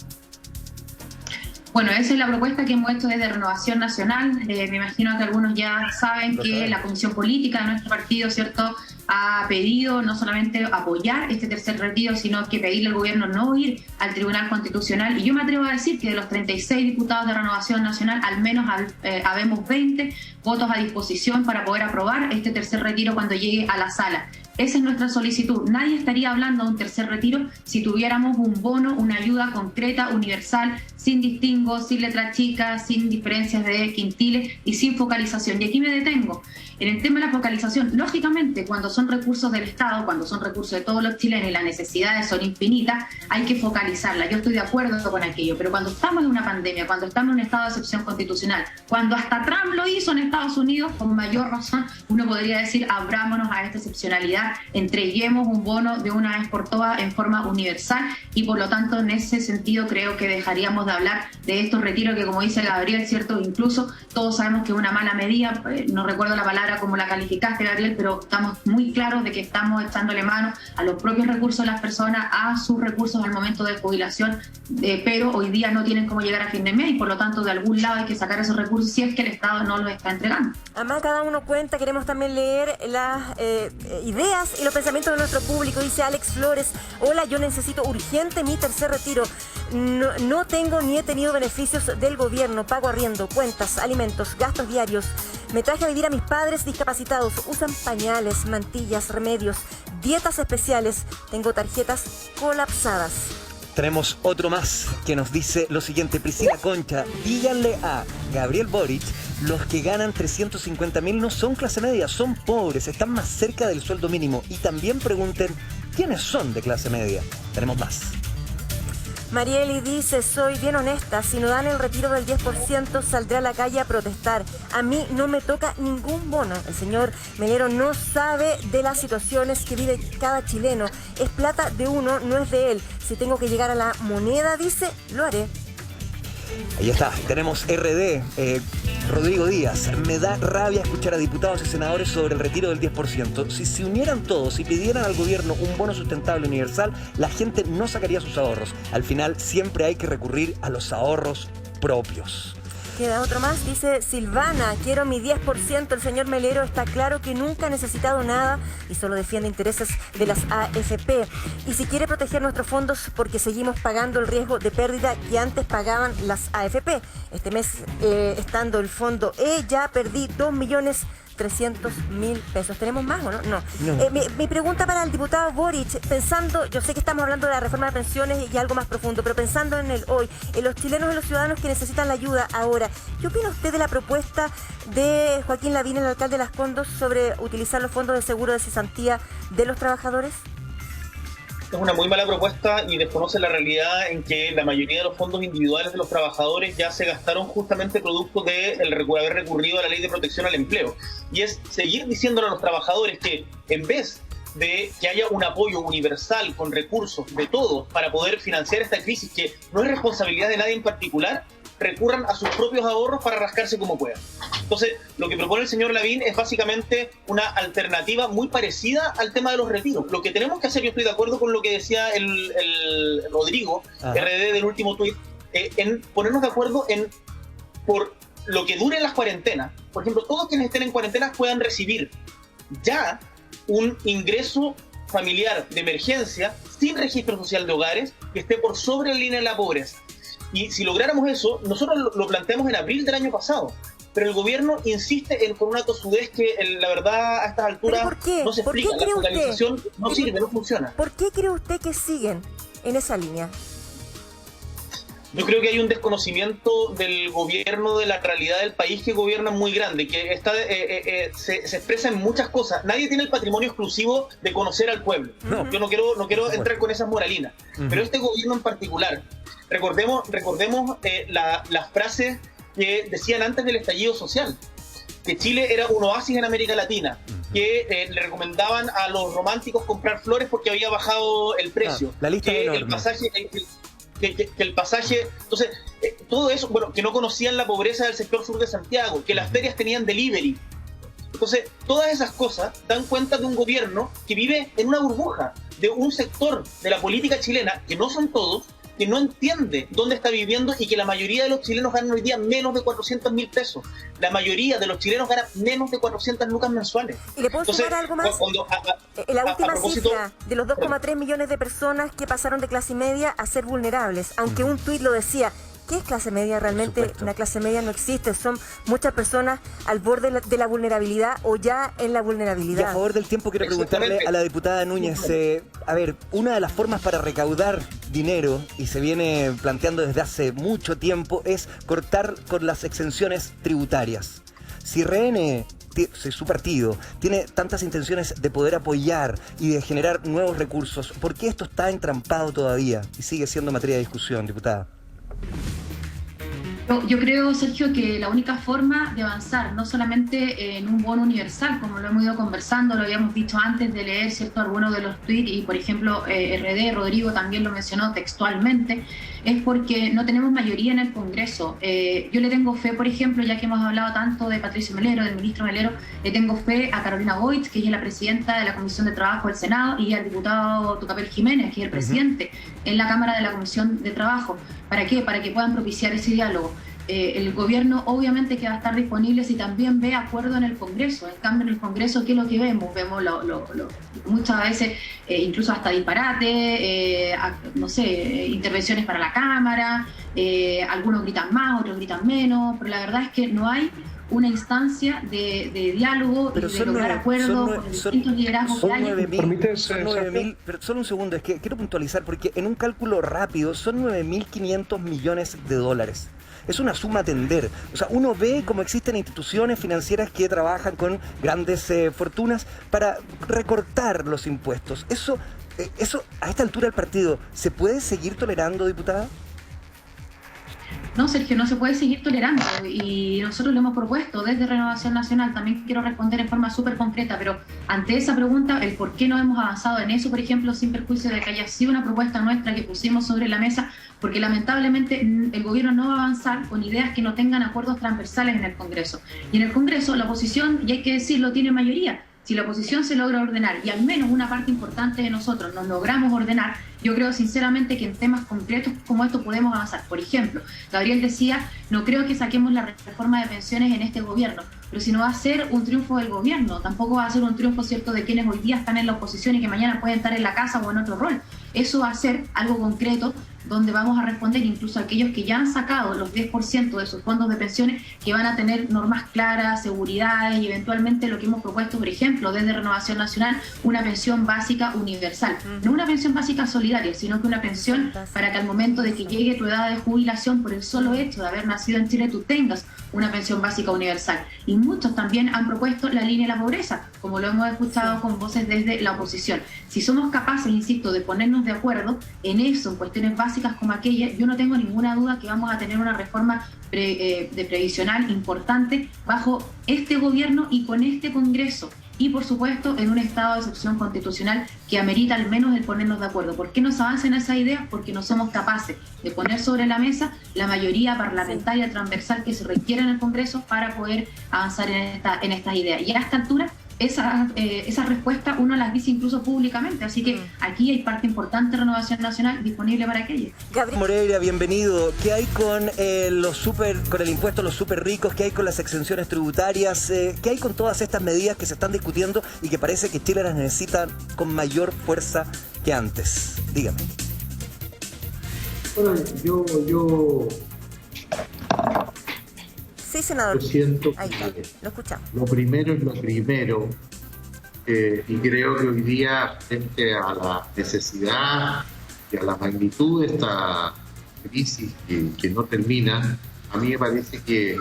Bueno, esa es la propuesta que hemos hecho desde Renovación Nacional. Me imagino que algunos ya saben que la Comisión Política de nuestro partido, ¿cierto?, ha pedido no solamente apoyar este tercer retiro, sino que pedirle al gobierno no ir al Tribunal Constitucional. Y yo me atrevo a decir que de los 36 diputados de Renovación Nacional, al menos habemos 20 votos a disposición para poder aprobar este tercer retiro cuando llegue a la sala. Esa es nuestra solicitud. Nadie estaría hablando de un tercer retiro si tuviéramos un bono, una ayuda concreta, universal, sin distingos, sin letras chicas, sin diferencias de quintiles y sin focalización. Y aquí me detengo. En el tema de la focalización, lógicamente, cuando son recursos del Estado, cuando son recursos de todos los chilenos y las necesidades son infinitas, hay que focalizarla. Yo estoy de acuerdo con aquello, pero cuando estamos en una pandemia, cuando estamos en un estado de excepción constitucional, cuando hasta Trump lo hizo en Estados Unidos, con mayor razón, uno podría decir, abrámonos a esta excepcionalidad ojalá entreguemos un bono de una vez por todas en forma universal, y por lo tanto en ese sentido creo que dejaríamos de hablar de estos retiros que, como dice Gabriel, cierto, incluso todos sabemos que es una mala medida, no recuerdo la palabra como la calificaste, Gabriel, pero estamos muy claros de que estamos echándole mano a los propios recursos de las personas, a sus recursos al momento de jubilación, pero hoy día no tienen cómo llegar a fin de mes y por lo tanto de algún lado hay que sacar esos recursos si es que el Estado no los está entregando. Además, cada uno cuenta, queremos también leer las ideas y los pensamientos de nuestro público. Dice Alex Flores: hola, yo necesito urgente mi tercer retiro. No tengo ni he tenido beneficios del gobierno, pago arriendo, cuentas, alimentos, gastos diarios. Me traje a vivir a mis padres discapacitados, usan pañales, mantillas, remedios, dietas especiales, tengo tarjetas colapsadas. Tenemos otro más que nos dice lo siguiente: Priscila Concha, díganle a Gabriel Boric, los que ganan 350.000 no son clase media, son pobres, están más cerca del sueldo mínimo. Y también pregunten quiénes son de clase media. Tenemos más. Marieli dice: soy bien honesta, si no dan el retiro del 10% saldré a la calle a protestar. A mí no me toca ningún bono. El señor Melero no sabe de las situaciones que vive cada chileno. Es plata de uno, no es de él. Si tengo que llegar a la moneda, dice, lo haré. Ahí está, tenemos RD, Rodrigo Díaz. Me da rabia escuchar a diputados y senadores sobre el retiro del 10%. Si se unieran todos y pidieran al gobierno un bono sustentable universal, la gente no sacaría sus ahorros. Al final siempre hay que recurrir a los ahorros propios. Queda otro más, dice Silvana: quiero mi 10%, el señor Melero está claro que nunca ha necesitado nada y solo defiende intereses de las AFP. Y si quiere proteger nuestros fondos porque seguimos pagando el riesgo de pérdida que antes pagaban las AFP. Este mes, estando el fondo ya perdí 2.300.000 pesos. ¿Tenemos más o no? No. Mi pregunta para el diputado Boric, pensando, yo sé que estamos hablando de la reforma de pensiones y algo más profundo, pero pensando en el hoy, en los chilenos y los ciudadanos que necesitan la ayuda ahora, ¿qué opina usted de la propuesta de Joaquín Lavín, el alcalde de Las Condes, sobre utilizar los fondos de seguro de cesantía de los trabajadores? Es una muy mala propuesta y desconoce la realidad en que la mayoría de los fondos individuales de los trabajadores ya se gastaron justamente producto de haber recurrido a la Ley de Protección al Empleo. Y es seguir diciéndole a los trabajadores que en vez de que haya un apoyo universal con recursos de todos para poder financiar esta crisis, que no es responsabilidad de nadie en particular, recurran a sus propios ahorros para rascarse como puedan. Entonces, lo que propone el señor Lavín es básicamente una alternativa muy parecida al tema de los retiros. Lo que tenemos que hacer, yo estoy de acuerdo con lo que decía el Rodrigo, RD del último tuit, en ponernos de acuerdo por lo que duren las cuarentenas. Por ejemplo, todos quienes estén en cuarentena puedan recibir ya un ingreso familiar de emergencia sin registro social de hogares que esté por sobre la línea de la pobreza. Y si lográramos eso, nosotros lo planteamos en abril del año pasado, pero el gobierno insiste con una tosudez que la verdad a estas alturas no se explica. La focalización no sirve, no funciona. ¿Por qué cree usted que siguen en esa línea? Yo creo que hay un desconocimiento del gobierno de la realidad del país que gobierna muy grande, que está, se expresa en muchas cosas. Nadie tiene el patrimonio exclusivo de conocer al pueblo. No. Yo no quiero entrar con esas moralinas, pero este gobierno en particular, recordemos las frases que decían antes del estallido social, que Chile era un oasis en América Latina, que le recomendaban a los románticos comprar flores porque había bajado el precio, la lista que el pasaje... Que el pasaje, entonces, todo eso, bueno, que no conocían la pobreza del sector sur de Santiago, que las ferias tenían delivery. Entonces, todas esas cosas dan cuenta de un gobierno que vive en una burbuja, de un sector de la política chilena, que no son todos, que no entiende dónde está viviendo y que la mayoría de los chilenos ganan hoy día menos de 400.000 pesos. La mayoría de los chilenos ganan menos de 400 lucas mensuales. ¿Y le puedo sumar algo más? La última cifra de los 2,3 millones de personas que pasaron de clase media a ser vulnerables, aunque un tuit lo decía. ¿Qué es clase media realmente? Una clase media no existe, son muchas personas al borde de la vulnerabilidad o ya en la vulnerabilidad. Y a favor del tiempo quiero preguntarle a la diputada Núñez, a ver, una de las formas para recaudar dinero, y se viene planteando desde hace mucho tiempo, es cortar con las exenciones tributarias. Si RN, su partido, tiene tantas intenciones de poder apoyar y de generar nuevos recursos, ¿por qué esto está entrampado todavía y sigue siendo materia de discusión, diputada? Yo creo, Sergio, que la única forma de avanzar, no solamente en un bono universal, como lo hemos ido conversando, lo habíamos dicho antes de leer, ¿cierto?, algunos de los tweets, y por ejemplo, Rodrigo también lo mencionó textualmente, es porque no tenemos mayoría en el Congreso. Yo le tengo fe, por ejemplo, ya que hemos hablado tanto de Patricio Melero, del ministro Melero, le tengo fe a Carolina Goitz, que es la presidenta de la Comisión de Trabajo del Senado, y al diputado Tucapel Jiménez, que es el presidente en la Cámara de la Comisión de Trabajo. ¿Para qué? Para que puedan propiciar ese diálogo. El gobierno obviamente que va a estar disponible si también ve acuerdo en el Congreso. En cambio, en el Congreso, ¿qué es lo que vemos? Vemos muchas veces incluso hasta disparate, no sé, intervenciones para la Cámara, algunos gritan más, otros gritan menos, pero la verdad es que no hay una instancia de diálogo y de lograr acuerdos con distintos liderazgos que hay. Son 9.000, pero solo un segundo, es que quiero puntualizar, porque en un cálculo rápido son 9.500 millones de dólares. Es una suma a atender. O sea, uno ve cómo existen instituciones financieras que trabajan con grandes fortunas para recortar los impuestos. Eso, a esta altura del partido, ¿se puede seguir tolerando, diputada? No, Sergio, no se puede seguir tolerando, y nosotros lo hemos propuesto desde Renovación Nacional. También quiero responder en forma súper concreta, pero ante esa pregunta, el por qué no hemos avanzado en eso, por ejemplo, sin perjuicio de que haya sido una propuesta nuestra que pusimos sobre la mesa, porque lamentablemente el gobierno no va a avanzar con ideas que no tengan acuerdos transversales en el Congreso. Y en el Congreso la oposición, y hay que decirlo, tiene mayoría. Si la oposición se logra ordenar, y al menos una parte importante de nosotros nos logramos ordenar, yo creo sinceramente que en temas concretos como estos podemos avanzar. Por ejemplo, Gabriel decía, no creo que saquemos la reforma de pensiones en este gobierno, pero si no va a ser un triunfo del gobierno, tampoco va a ser un triunfo, ¿cierto?, de quienes hoy día están en la oposición y que mañana pueden estar en la casa o en otro rol. Eso va a ser algo concreto donde vamos a responder incluso a aquellos que ya han sacado los 10% de sus fondos de pensiones, que van a tener normas claras, seguridades y eventualmente lo que hemos propuesto, por ejemplo, desde Renovación Nacional, una pensión básica universal. No una pensión básica solidaria, sino que una pensión para que al momento de que llegue tu edad de jubilación, por el solo hecho de haber nacido en Chile, tú tengas una pensión básica universal. Y muchos también han propuesto la línea de la pobreza, como lo hemos escuchado con voces desde la oposición. Si somos capaces, insisto, de ponernos de acuerdo en eso, en cuestiones básicas como aquellas, yo no tengo ninguna duda que vamos a tener una reforma de previsional importante bajo este gobierno y con este Congreso. Y por supuesto en un estado de excepción constitucional que amerita al menos el ponernos de acuerdo. ¿Por qué no se avanza en esa idea? Porque no somos capaces de poner sobre la mesa la mayoría parlamentaria transversal que se requiere en el Congreso para poder avanzar en estas ideas. Y a esta altura esa respuesta uno las dice incluso públicamente, así que aquí hay parte importante de Renovación Nacional disponible para aquello. Gabriel Moreira, bienvenido. ¿Qué hay con con el impuesto a los súper ricos? ¿Qué hay con las exenciones tributarias? ¿Qué hay con todas estas medidas que se están discutiendo y que parece que Chile las necesita con mayor fuerza que antes? Dígame. Bueno, yo Sí, senador. Yo siento ahí está, que lo escuchamos. lo primero es lo primero, y creo que hoy día, frente a la necesidad y a la magnitud de esta crisis que no termina, a mí me parece que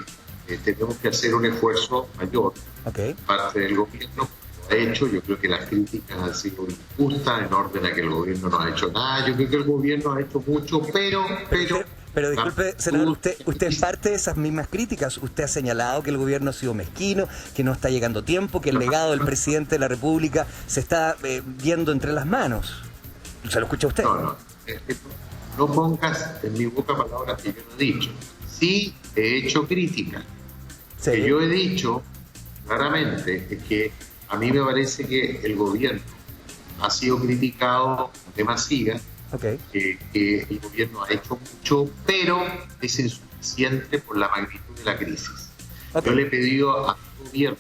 tenemos que hacer un esfuerzo mayor. Parte del gobierno lo ha hecho. Yo creo que las críticas han sido injustas en orden a que el gobierno no ha hecho nada. Yo creo que el gobierno ha hecho mucho, Pero disculpe, senador, usted es parte de esas mismas críticas. Usted ha señalado que el gobierno ha sido mezquino, que no está llegando tiempo, que el legado del presidente de la República se está viendo entre las manos. ¿Se lo escucha usted? No pongas en mi boca palabras que yo no he dicho. Sí, he hecho críticas. Lo que yo he dicho claramente es que a mí me parece que el gobierno ha sido criticado demasiado. Que el gobierno ha hecho mucho, pero es insuficiente por la magnitud de la crisis. Yo le he pedido al gobierno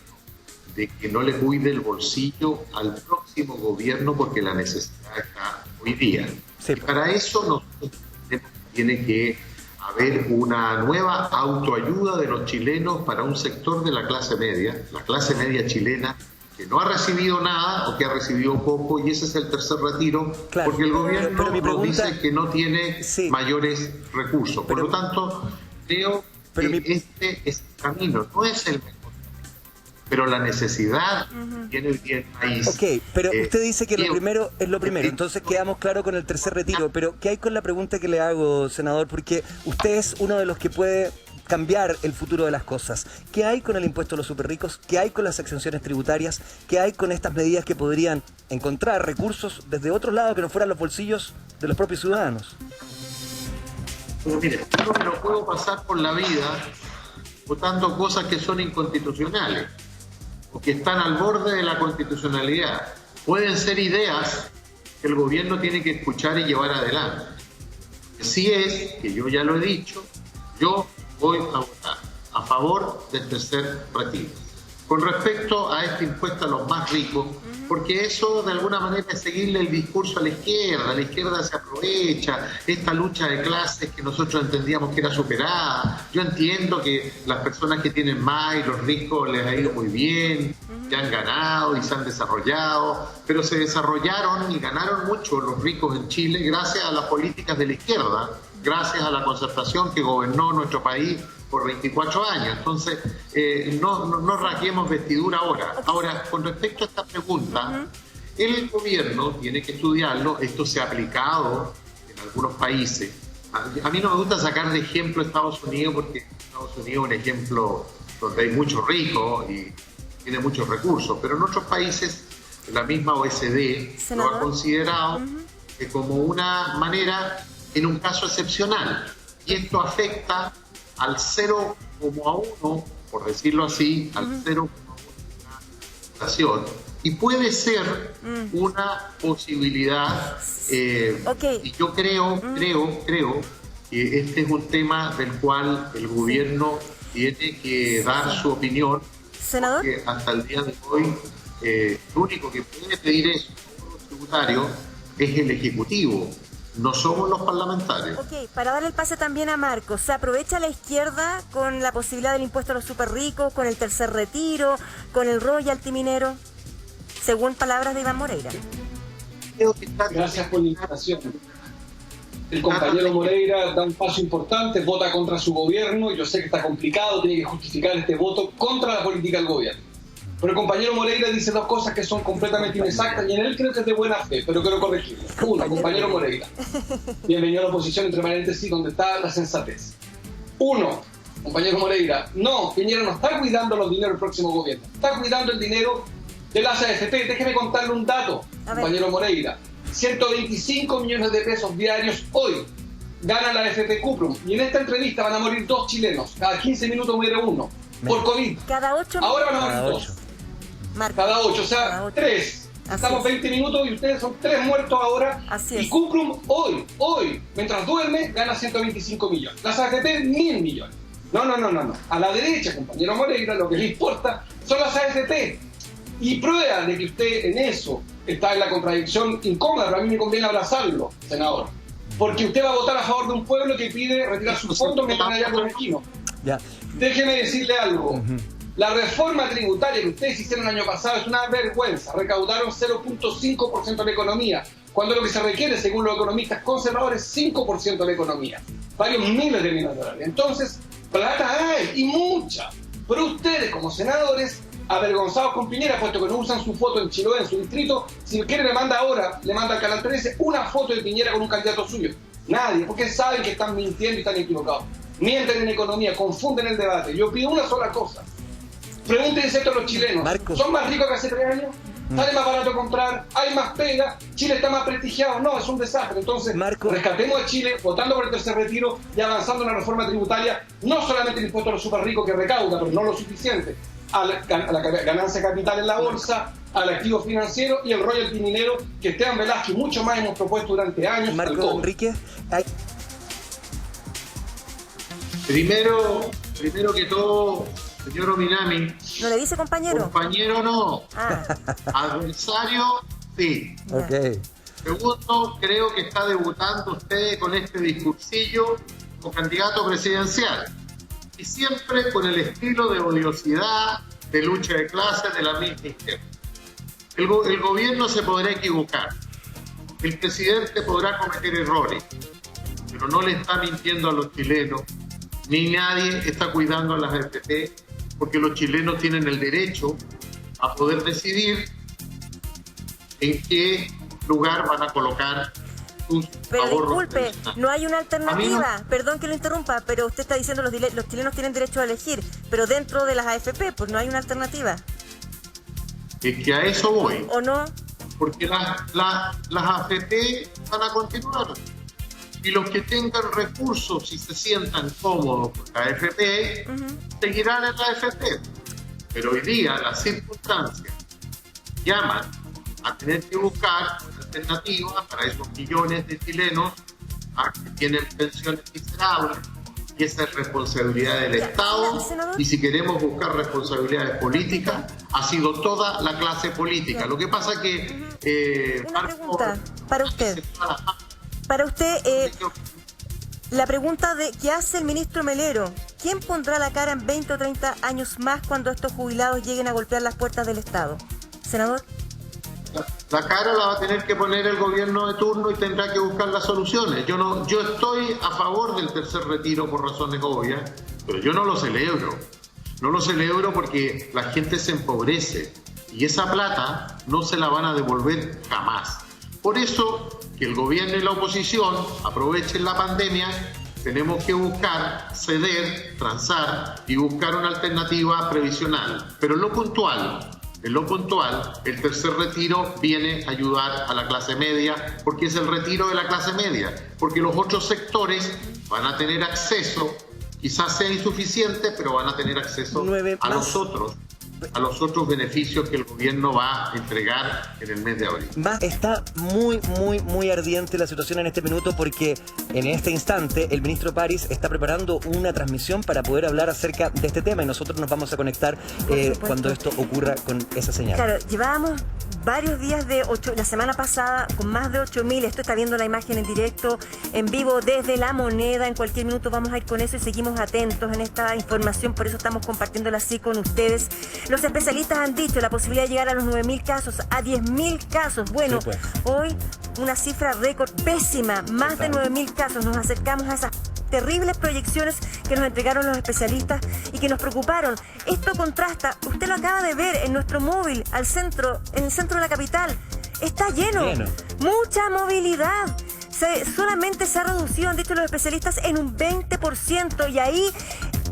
de que no le cuide el bolsillo al próximo gobierno porque la necesidad está hoy día. Y para eso nosotros tiene que haber una nueva autoayuda de los chilenos para un sector de la clase media chilena, que no ha recibido nada o que ha recibido poco, y ese es el tercer retiro, porque el gobierno nos dice que no tiene mayores recursos. Por lo tanto, creo que este es el camino, no es el mejor. pero la necesidad tiene hoy día el país. Ok, pero usted dice que lo primero es lo primero, entonces quedamos claros con el tercer retiro, pero ¿qué hay con la pregunta que le hago, senador? Porque usted es uno de los que puede cambiar el futuro de las cosas. ¿Qué hay con el impuesto a los superricos? ¿Qué hay con las exenciones tributarias? ¿Qué hay con estas medidas que podrían encontrar recursos desde otros lados que no fueran los bolsillos de los propios ciudadanos? Pero mire, yo no puedo pasar por la vida votando cosas que son inconstitucionales o que están al borde de la constitucionalidad. Pueden ser ideas que el gobierno tiene que escuchar y llevar adelante. Sí es, que yo ya lo he dicho, yo voy a votar a favor del tercer retiro. Con respecto a este impuesto a los más ricos, porque eso de alguna manera es seguirle el discurso a la izquierda se aprovecha, esta lucha de clases que nosotros entendíamos que era superada. Yo entiendo que las personas que tienen más y los ricos les ha ido muy bien, ya han ganado y se han desarrollado, pero se desarrollaron y ganaron mucho los ricos en Chile gracias a las políticas de la izquierda, gracias a la concertación que gobernó nuestro país por 24 años. Entonces, no rasguemos vestidura ahora. Ahora, con respecto a esta pregunta, el gobierno tiene que estudiarlo. Esto se ha aplicado en algunos países. A mí no me gusta sacar de ejemplo Estados Unidos, porque Estados Unidos es un ejemplo donde hay muchos ricos y tiene muchos recursos, pero en otros países, la misma OSD lo ha considerado como una manera, en un caso excepcional, y esto afecta al 0,1, por decirlo así, al 0,1 inflación, y puede ser una posibilidad, y yo creo que este es un tema del cual el gobierno tiene que dar su opinión, senador, porque hasta el día de hoy lo único que puede pedir eso tributario es el Ejecutivo. No somos los parlamentarios. Ok, para darle el pase también a Marcos, ¿se aprovecha la izquierda con la posibilidad del impuesto a los superricos, con el tercer retiro, con el royalty minero? Según palabras de Iván Moreira. Gracias por la invitación. El compañero Moreira da un paso importante, vota contra su gobierno. Yo sé que está complicado, tiene que justificar este voto contra la política del gobierno. Pero el compañero Moreira dice dos cosas que son completamente inexactas y en él creo que es de buena fe, pero quiero corregirlo. Uno, compañero Moreira. Bienvenido a la oposición, entre paréntesis, donde está la sensatez. Uno, compañero Moreira, no, Piñera no está cuidando los dineros del próximo gobierno, está cuidando el dinero de las AFP. Déjeme contarle un dato, compañero Moreira. 125 millones de pesos diarios hoy gana la AFP Cuprum. Y en esta entrevista van a morir 2 chilenos. Cada 15 minutos muere uno. Por COVID. Cada 8 ahora van a morir 2. Cada 8, o sea, 3. Estamos 20 minutos y ustedes son 3 muertos ahora. Así es. Y Cuprum hoy, mientras duerme, gana 125 millones. Las AFP, 1.000 millones. No. A la derecha, compañero Moreira, lo que le importa son las AFP. Y prueba de que usted en eso está en la contradicción incómoda, pero a mí me conviene abrazarlo, senador. Porque usted va a votar a favor de un pueblo que pide retirar sus fondos mientras haya con el esquino. Déjeme decirle algo. La reforma tributaria que ustedes hicieron el año pasado es una vergüenza. Recaudaron 0.5% de la economía, cuando lo que se requiere, según los economistas conservadores, es 5% de la economía. Varios miles de millones de dólares. Entonces, plata hay, y mucha. Pero ustedes, como senadores, avergonzados con Piñera, puesto que no usan su foto en Chiloé, en su distrito, si quiere le manda al Canal 13 una foto de Piñera con un candidato suyo. Nadie, porque saben que están mintiendo y están equivocados. Mienten en economía, confunden el debate. Yo pido una sola cosa. Pregúntense esto a los chilenos. ¿Son más ricos que hace 3 años? ¿Sale más barato comprar? ¿Hay más pega? ¿Chile está más prestigiado? No, es un desastre. Entonces, rescatemos a Chile votando por el tercer retiro y avanzando en la reforma tributaria, no solamente el impuesto a los super ricos que recauda, pero no lo suficiente, a la ganancia capital en la bolsa, al activo financiero y el royalty minero que Esteban Velázquez y mucho más hemos propuesto durante años. Marco Enrique. Primero que todo, señor Ominami. ¿No le dice compañero? Compañero no. Adversario, sí. Segundo, creo que está debutando usted con este discursillo como candidato presidencial. Y siempre con el estilo de odiosidad, de lucha de clases de la misma izquierda. El gobierno se podrá equivocar. El presidente podrá cometer errores. Pero no le está mintiendo a los chilenos. Ni nadie está cuidando a las AFP, porque los chilenos tienen el derecho a poder decidir en qué lugar van a colocar sus pero ahorros. Disculpe, no hay una alternativa. No. Perdón que lo interrumpa, pero usted está diciendo los chilenos tienen derecho a elegir, pero dentro de las AFP, pues no hay una alternativa. Es que a eso voy. ¿O no? Porque las AFP van a continuar. Y los que tengan recursos y se sientan cómodos con la AFP, seguirán en la AFP. Pero hoy día las circunstancias llaman a tener que buscar una alternativa para esos millones de chilenos que tienen pensiones miserables, y esa es responsabilidad del Estado. Y si queremos buscar responsabilidades políticas, ha sido toda la clase política. Lo que pasa es que... una pregunta para usted. Para usted, la pregunta de ¿qué hace el ministro Melero? ¿Quién pondrá la cara en 20 o 30 años más cuando estos jubilados lleguen a golpear las puertas del Estado? Senador. La cara la va a tener que poner el gobierno de turno y tendrá que buscar las soluciones. Yo estoy a favor del tercer retiro por razones obvias, pero yo no lo celebro. No lo celebro porque la gente se empobrece y esa plata no se la van a devolver jamás. Por eso que el gobierno y la oposición aprovechen la pandemia. Tenemos que buscar, ceder, transar y buscar una alternativa previsional. Pero en lo puntual, el tercer retiro viene a ayudar a la clase media, porque es el retiro de la clase media, porque los otros sectores van a tener acceso, quizás sea insuficiente, pero van a tener acceso a los otros beneficios que el gobierno va a entregar en el mes de abril. Está muy ardiente la situación en este minuto, porque en este instante el ministro París está preparando una transmisión para poder hablar acerca de este tema y nosotros nos vamos a conectar cuando esto ocurra con esa señal. Claro, llevábamos varios días la semana pasada con más de 8.000, esto está viendo la imagen en directo, en vivo desde La Moneda, en cualquier minuto vamos a ir con eso y seguimos atentos en esta información, por eso estamos compartiéndola así con ustedes. Los especialistas han dicho la posibilidad de llegar a los 9.000 casos, a 10.000 casos. Bueno, hoy una cifra récord pésima, más de 9.000 casos. Nos acercamos a esas terribles proyecciones que nos entregaron los especialistas y que nos preocuparon. Esto contrasta, usted lo acaba de ver en nuestro móvil, en el centro de la capital. Está lleno. Mucha movilidad. Solamente se ha reducido, han dicho los especialistas, en un 20%, y ahí...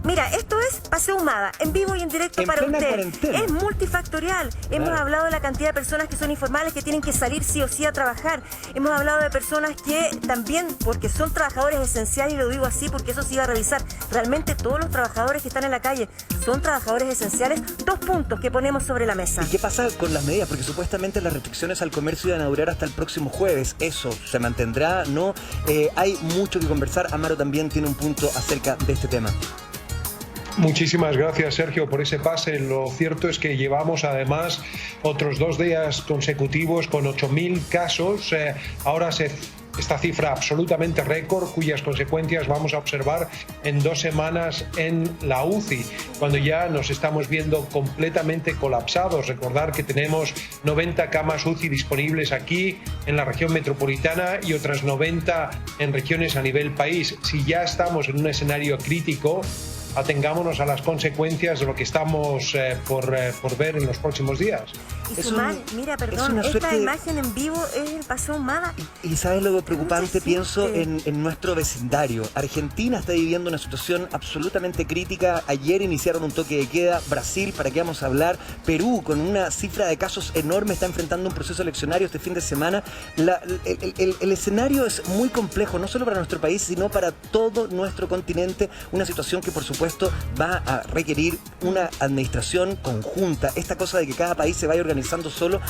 Mira, esto es Paseo Humada, en vivo y en directo para usted. Cuarentena. Es multifactorial. Hemos hablado de la cantidad de personas que son informales, que tienen que salir sí o sí a trabajar. Hemos hablado de personas que también, porque son trabajadores esenciales, y lo digo así porque eso se iba a revisar. Realmente todos los trabajadores que están en la calle son trabajadores esenciales. 2 puntos que ponemos sobre la mesa. ¿Y qué pasa con las medidas? Porque supuestamente las restricciones al comercio iban a durar hasta el próximo jueves. ¿Eso se mantendrá? ¿No? Hay mucho que conversar. Amaro también tiene un punto acerca de este tema. Muchísimas gracias, Sergio, por ese pase. Lo cierto es que llevamos además otros 2 días consecutivos con 8.000 casos. Ahora esta cifra absolutamente récord, cuyas consecuencias vamos a observar en 2 semanas en la UCI, cuando ya nos estamos viendo completamente colapsados. Recordar que tenemos 90 camas UCI disponibles aquí en la región metropolitana y otras 90 en regiones a nivel país. Si ya estamos en un escenario crítico, atengámonos a las consecuencias de lo que estamos por ver en los próximos días. Y sumar, mira, perdón, esta imagen en vivo es el Paseo Humada. Y ¿sabes lo preocupante? Pienso en nuestro vecindario. Argentina está viviendo una situación absolutamente crítica. Ayer iniciaron un toque de queda. Brasil, ¿para qué vamos a hablar? Perú, con una cifra de casos enorme, está enfrentando un proceso eleccionario este fin de semana. El escenario es muy complejo, no solo para nuestro país, sino para todo nuestro continente. Una situación que, por supuesto, va a requerir una administración conjunta. Esta cosa de que cada país se vaya organizando solo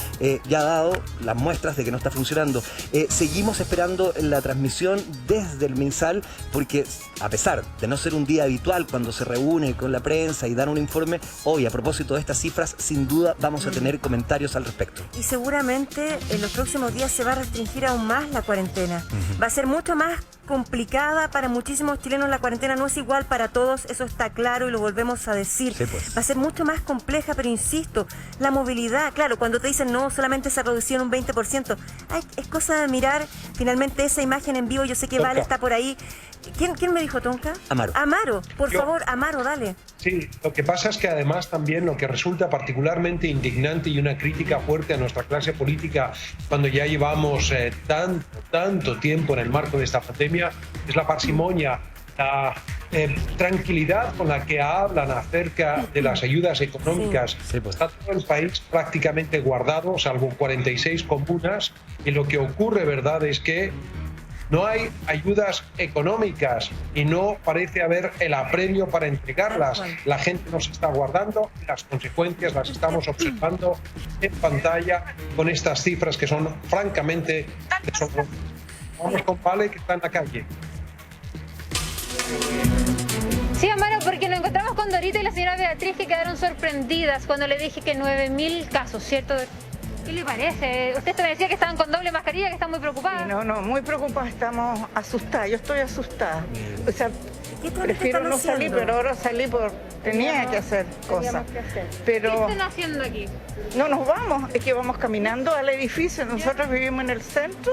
ya ha dado las muestras de que no está funcionando. Seguimos esperando la transmisión desde el MinSal, porque a pesar de no ser un día habitual cuando se reúne con la prensa y dan un informe, hoy a propósito de estas cifras sin duda vamos a tener comentarios al respecto. Y seguramente en los próximos días se va a restringir aún más la cuarentena. Va a ser mucho más complicada para muchísimos chilenos. La cuarentena no es igual para todos, eso está claro y lo volvemos a decir. Va a ser mucho más compleja, pero insisto, la movilidad, claro, cuando te dicen no, solamente se redució en un 20%, es cosa de mirar finalmente esa imagen en vivo. Yo sé que Vale está por ahí. ¿Quién me dijo Tonka? Amaro. Amaro, por favor, Amaro, dale. Sí, lo que pasa es que además también lo que resulta particularmente indignante y una crítica fuerte a nuestra clase política cuando ya llevamos tanto tiempo en el marco de esta pandemia es la parsimonia, la tranquilidad con la que hablan acerca de las ayudas económicas. Sí, pues. Está todo el país prácticamente guardado, salvo 46 comunas, y lo que ocurre, ¿verdad?, es que no hay ayudas económicas y no parece haber el apremio para entregarlas. La gente nos está guardando y las consecuencias las estamos observando en pantalla con estas cifras que son francamente desorbitadas. Vamos con Vale, que está en la calle. Sí, Amaro, porque nos encontramos con Dorita y la señora Beatriz, que quedaron sorprendidas cuando le dije que 9.000 casos, ¿cierto? ¿Qué le parece? Usted me decía que estaban con doble mascarilla, que están muy preocupadas. Sí, no, muy preocupadas, estamos asustadas, yo estoy asustada. O sea, prefiero no salir, pero ahora salí porque tenía que hacer cosas. Pero ¿qué están haciendo aquí? No nos vamos, es que vamos caminando al edificio, nosotros vivimos en el centro,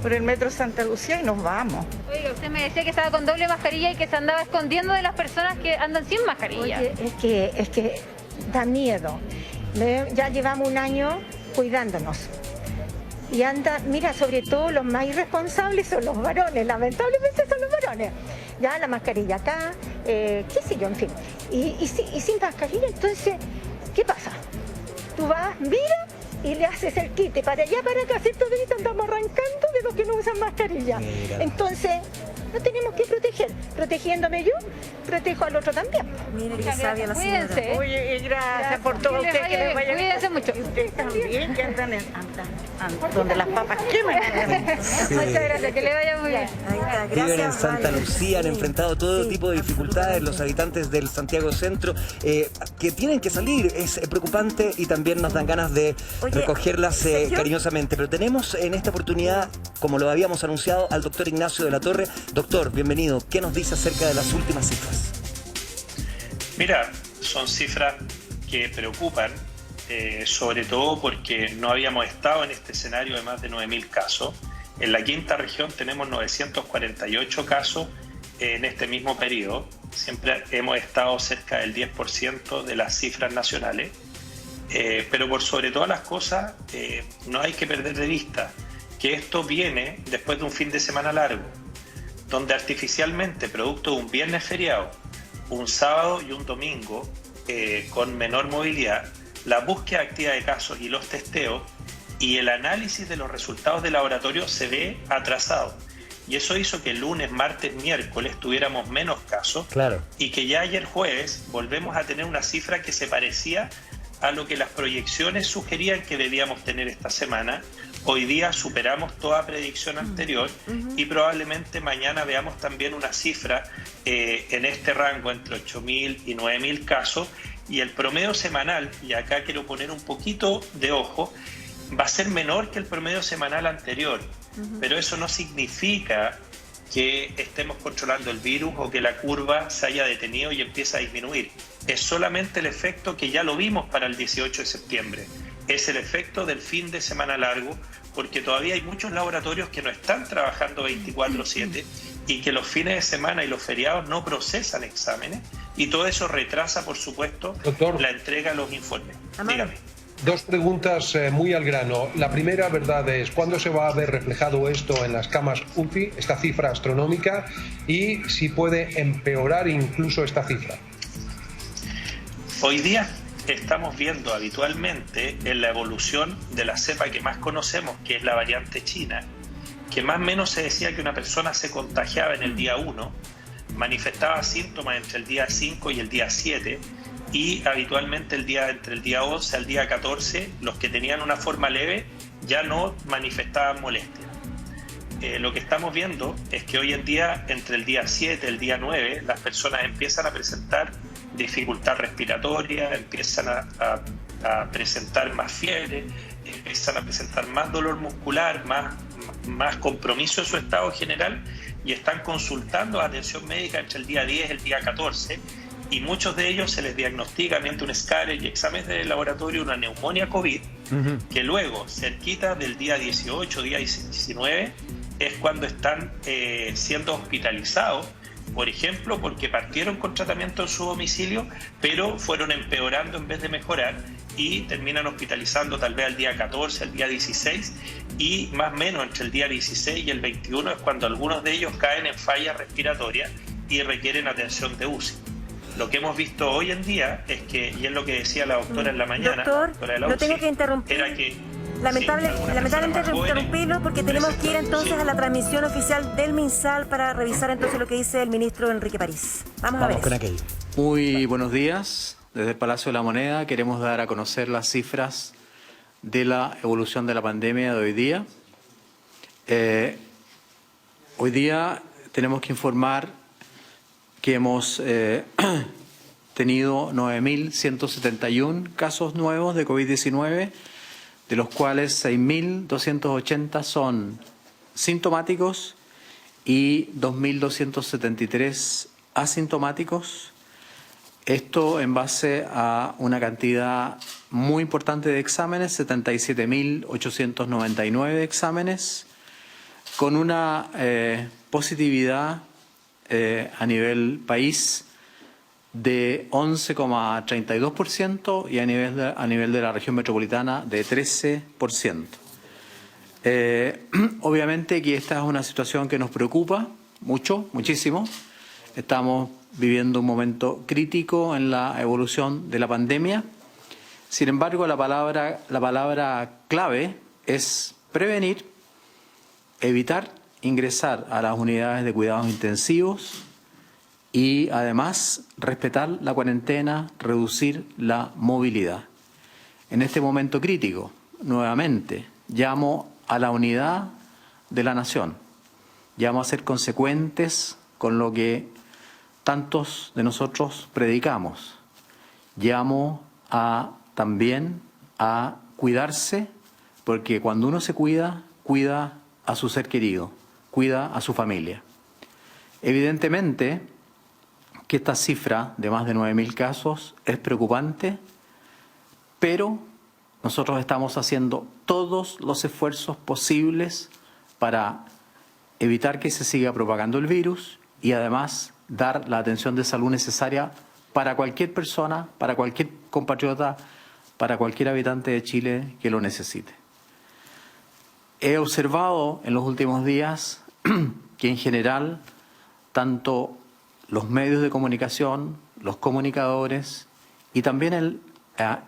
por el metro Santa Lucía, y nos vamos. Oiga, usted me decía que estaba con doble mascarilla y que se andaba escondiendo de las personas que andan sin mascarilla. Oye, es que da miedo. Ya llevamos un año cuidándonos. Y anda, mira, sobre todo los más irresponsables son los varones, lamentablemente son los varones. Ya la mascarilla acá, qué sé yo, en fin. Y sin mascarilla, entonces, ¿qué pasa? Tú vas, mira, y le haces el quite para allá, para acá, ¿cierto? Y andamos arrancando de los que no usan mascarilla. Mira. Entonces, no tenemos que proteger. Protegiéndome yo, protejo al otro también. Mire qué sabia la señora. Cuídense. Oye, gracias por todo. Usted que les vaya. Cuídense mucho. Ustedes también, que andan donde las papas queman. Sí. Muchas gracias, que le vaya muy bien. Ahí está, gracias. Viven en Santa Lucía, han enfrentado todo tipo de dificultades los habitantes del Santiago Centro, que tienen que salir. Es preocupante y también nos dan ganas de recogerlas cariñosamente. Pero tenemos en esta oportunidad, como lo habíamos anunciado, al doctor Ignacio de la Torre. Doctor, bienvenido. ¿Qué nos dice acerca de las últimas cifras? Mira, son cifras que preocupan, sobre todo porque no habíamos estado en este escenario de más de 9.000 casos. En la quinta región tenemos 948 casos en este mismo periodo. Siempre hemos estado cerca del 10% de las cifras nacionales. Pero por sobre todas las cosas, no hay que perder de vista que esto viene después de un fin de semana largo, donde artificialmente, producto de un viernes feriado, un sábado y un domingo con menor movilidad, la búsqueda activa de casos y los testeos y el análisis de los resultados de laboratorio se ve atrasado. Y eso hizo que el lunes, martes, miércoles tuviéramos menos casos. Claro. Y que ya ayer jueves volvemos a tener una cifra que se parecía a lo que las proyecciones sugerían que debíamos tener esta semana. Hoy día superamos toda predicción anterior y probablemente mañana veamos también una cifra en este rango entre 8.000 y 9.000 casos, y el promedio semanal, y acá quiero poner un poquito de ojo, va a ser menor que el promedio semanal anterior, pero eso no significa que estemos controlando el virus o que la curva se haya detenido y empiece a disminuir. Es solamente el efecto que ya lo vimos para el 18 de septiembre. Es el efecto del fin de semana largo, porque todavía hay muchos laboratorios que no están trabajando 24/7 y que los fines de semana y los feriados no procesan exámenes, y todo eso retrasa, por supuesto, Doctor, la entrega de los informes. Dígame. Dos preguntas muy al grano. La primera, verdad, es ¿cuándo se va a ver reflejado esto en las camas UCI, esta cifra astronómica, y si puede empeorar incluso esta cifra? Hoy día estamos viendo habitualmente en la evolución de la cepa que más conocemos, que es la variante china, que más o menos se decía que una persona se contagiaba en el día 1, manifestaba síntomas entre el día 5 y el día 7, y habitualmente entre el día 11 al día 14, los que tenían una forma leve ya no manifestaban molestia. Lo que estamos viendo es que hoy en día, entre el día 7 y el día 9, las personas empiezan a presentar dificultad respiratoria, empiezan a presentar más fiebre, empiezan a presentar más dolor muscular, más compromiso en su estado general, y están consultando atención médica entre el día 10 y el día 14, y muchos de ellos se les diagnostica mediante un escáner y exámenes de laboratorio una neumonía COVID, que luego, cerquita del día 18, día 19, es cuando están siendo hospitalizados, por ejemplo, porque partieron con tratamiento en su domicilio, pero fueron empeorando en vez de mejorar y terminan hospitalizando tal vez al día 14, al día 16, y más o menos entre el día 16 y el 21 es cuando algunos de ellos caen en fallas respiratorias y requieren atención de UCI. Lo que hemos visto hoy en día es que, y es lo que decía la doctora en la mañana, doctor, doctora de la UCI, lo tengo que interrumpir. era que Lamentablemente interrumpirlo porque tenemos que ir entonces a la transmisión oficial del MinSal para revisar entonces lo que dice el ministro Enrique París. Vamos a ver. Con aquello. Muy buenos días. Desde el Palacio de la Moneda queremos dar a conocer las cifras de la evolución de la pandemia de hoy día. Hoy día tenemos que informar que hemos tenido 9.171 casos nuevos de COVID-19, de los cuales 6.280 son sintomáticos y 2.273 asintomáticos. Esto en base a una cantidad muy importante de exámenes, 77.899 exámenes, con una positividad a nivel país de 11,32% y a nivel de la región metropolitana de 13%. Obviamente que esta es una situación que nos preocupa muchísimo. Estamos viviendo un momento crítico en la evolución de la pandemia. Sin embargo, la palabra clave es prevenir, evitar ingresar a las unidades de cuidados intensivos y además respetar la cuarentena, reducir la movilidad. En este momento crítico, nuevamente, llamo a la unidad de la nación, llamo a ser consecuentes con lo que tantos de nosotros predicamos, llamo también a cuidarse, porque cuando uno se cuida, cuida a su ser querido, cuida a su familia. Evidentemente que esta cifra de más de 9.000 casos es preocupante, pero nosotros estamos haciendo todos los esfuerzos posibles para evitar que se siga propagando el virus y además dar la atención de salud necesaria para cualquier persona, para cualquier compatriota, para cualquier habitante de Chile que lo necesite. He observado en los últimos días que en general tanto los medios de comunicación, los comunicadores y también el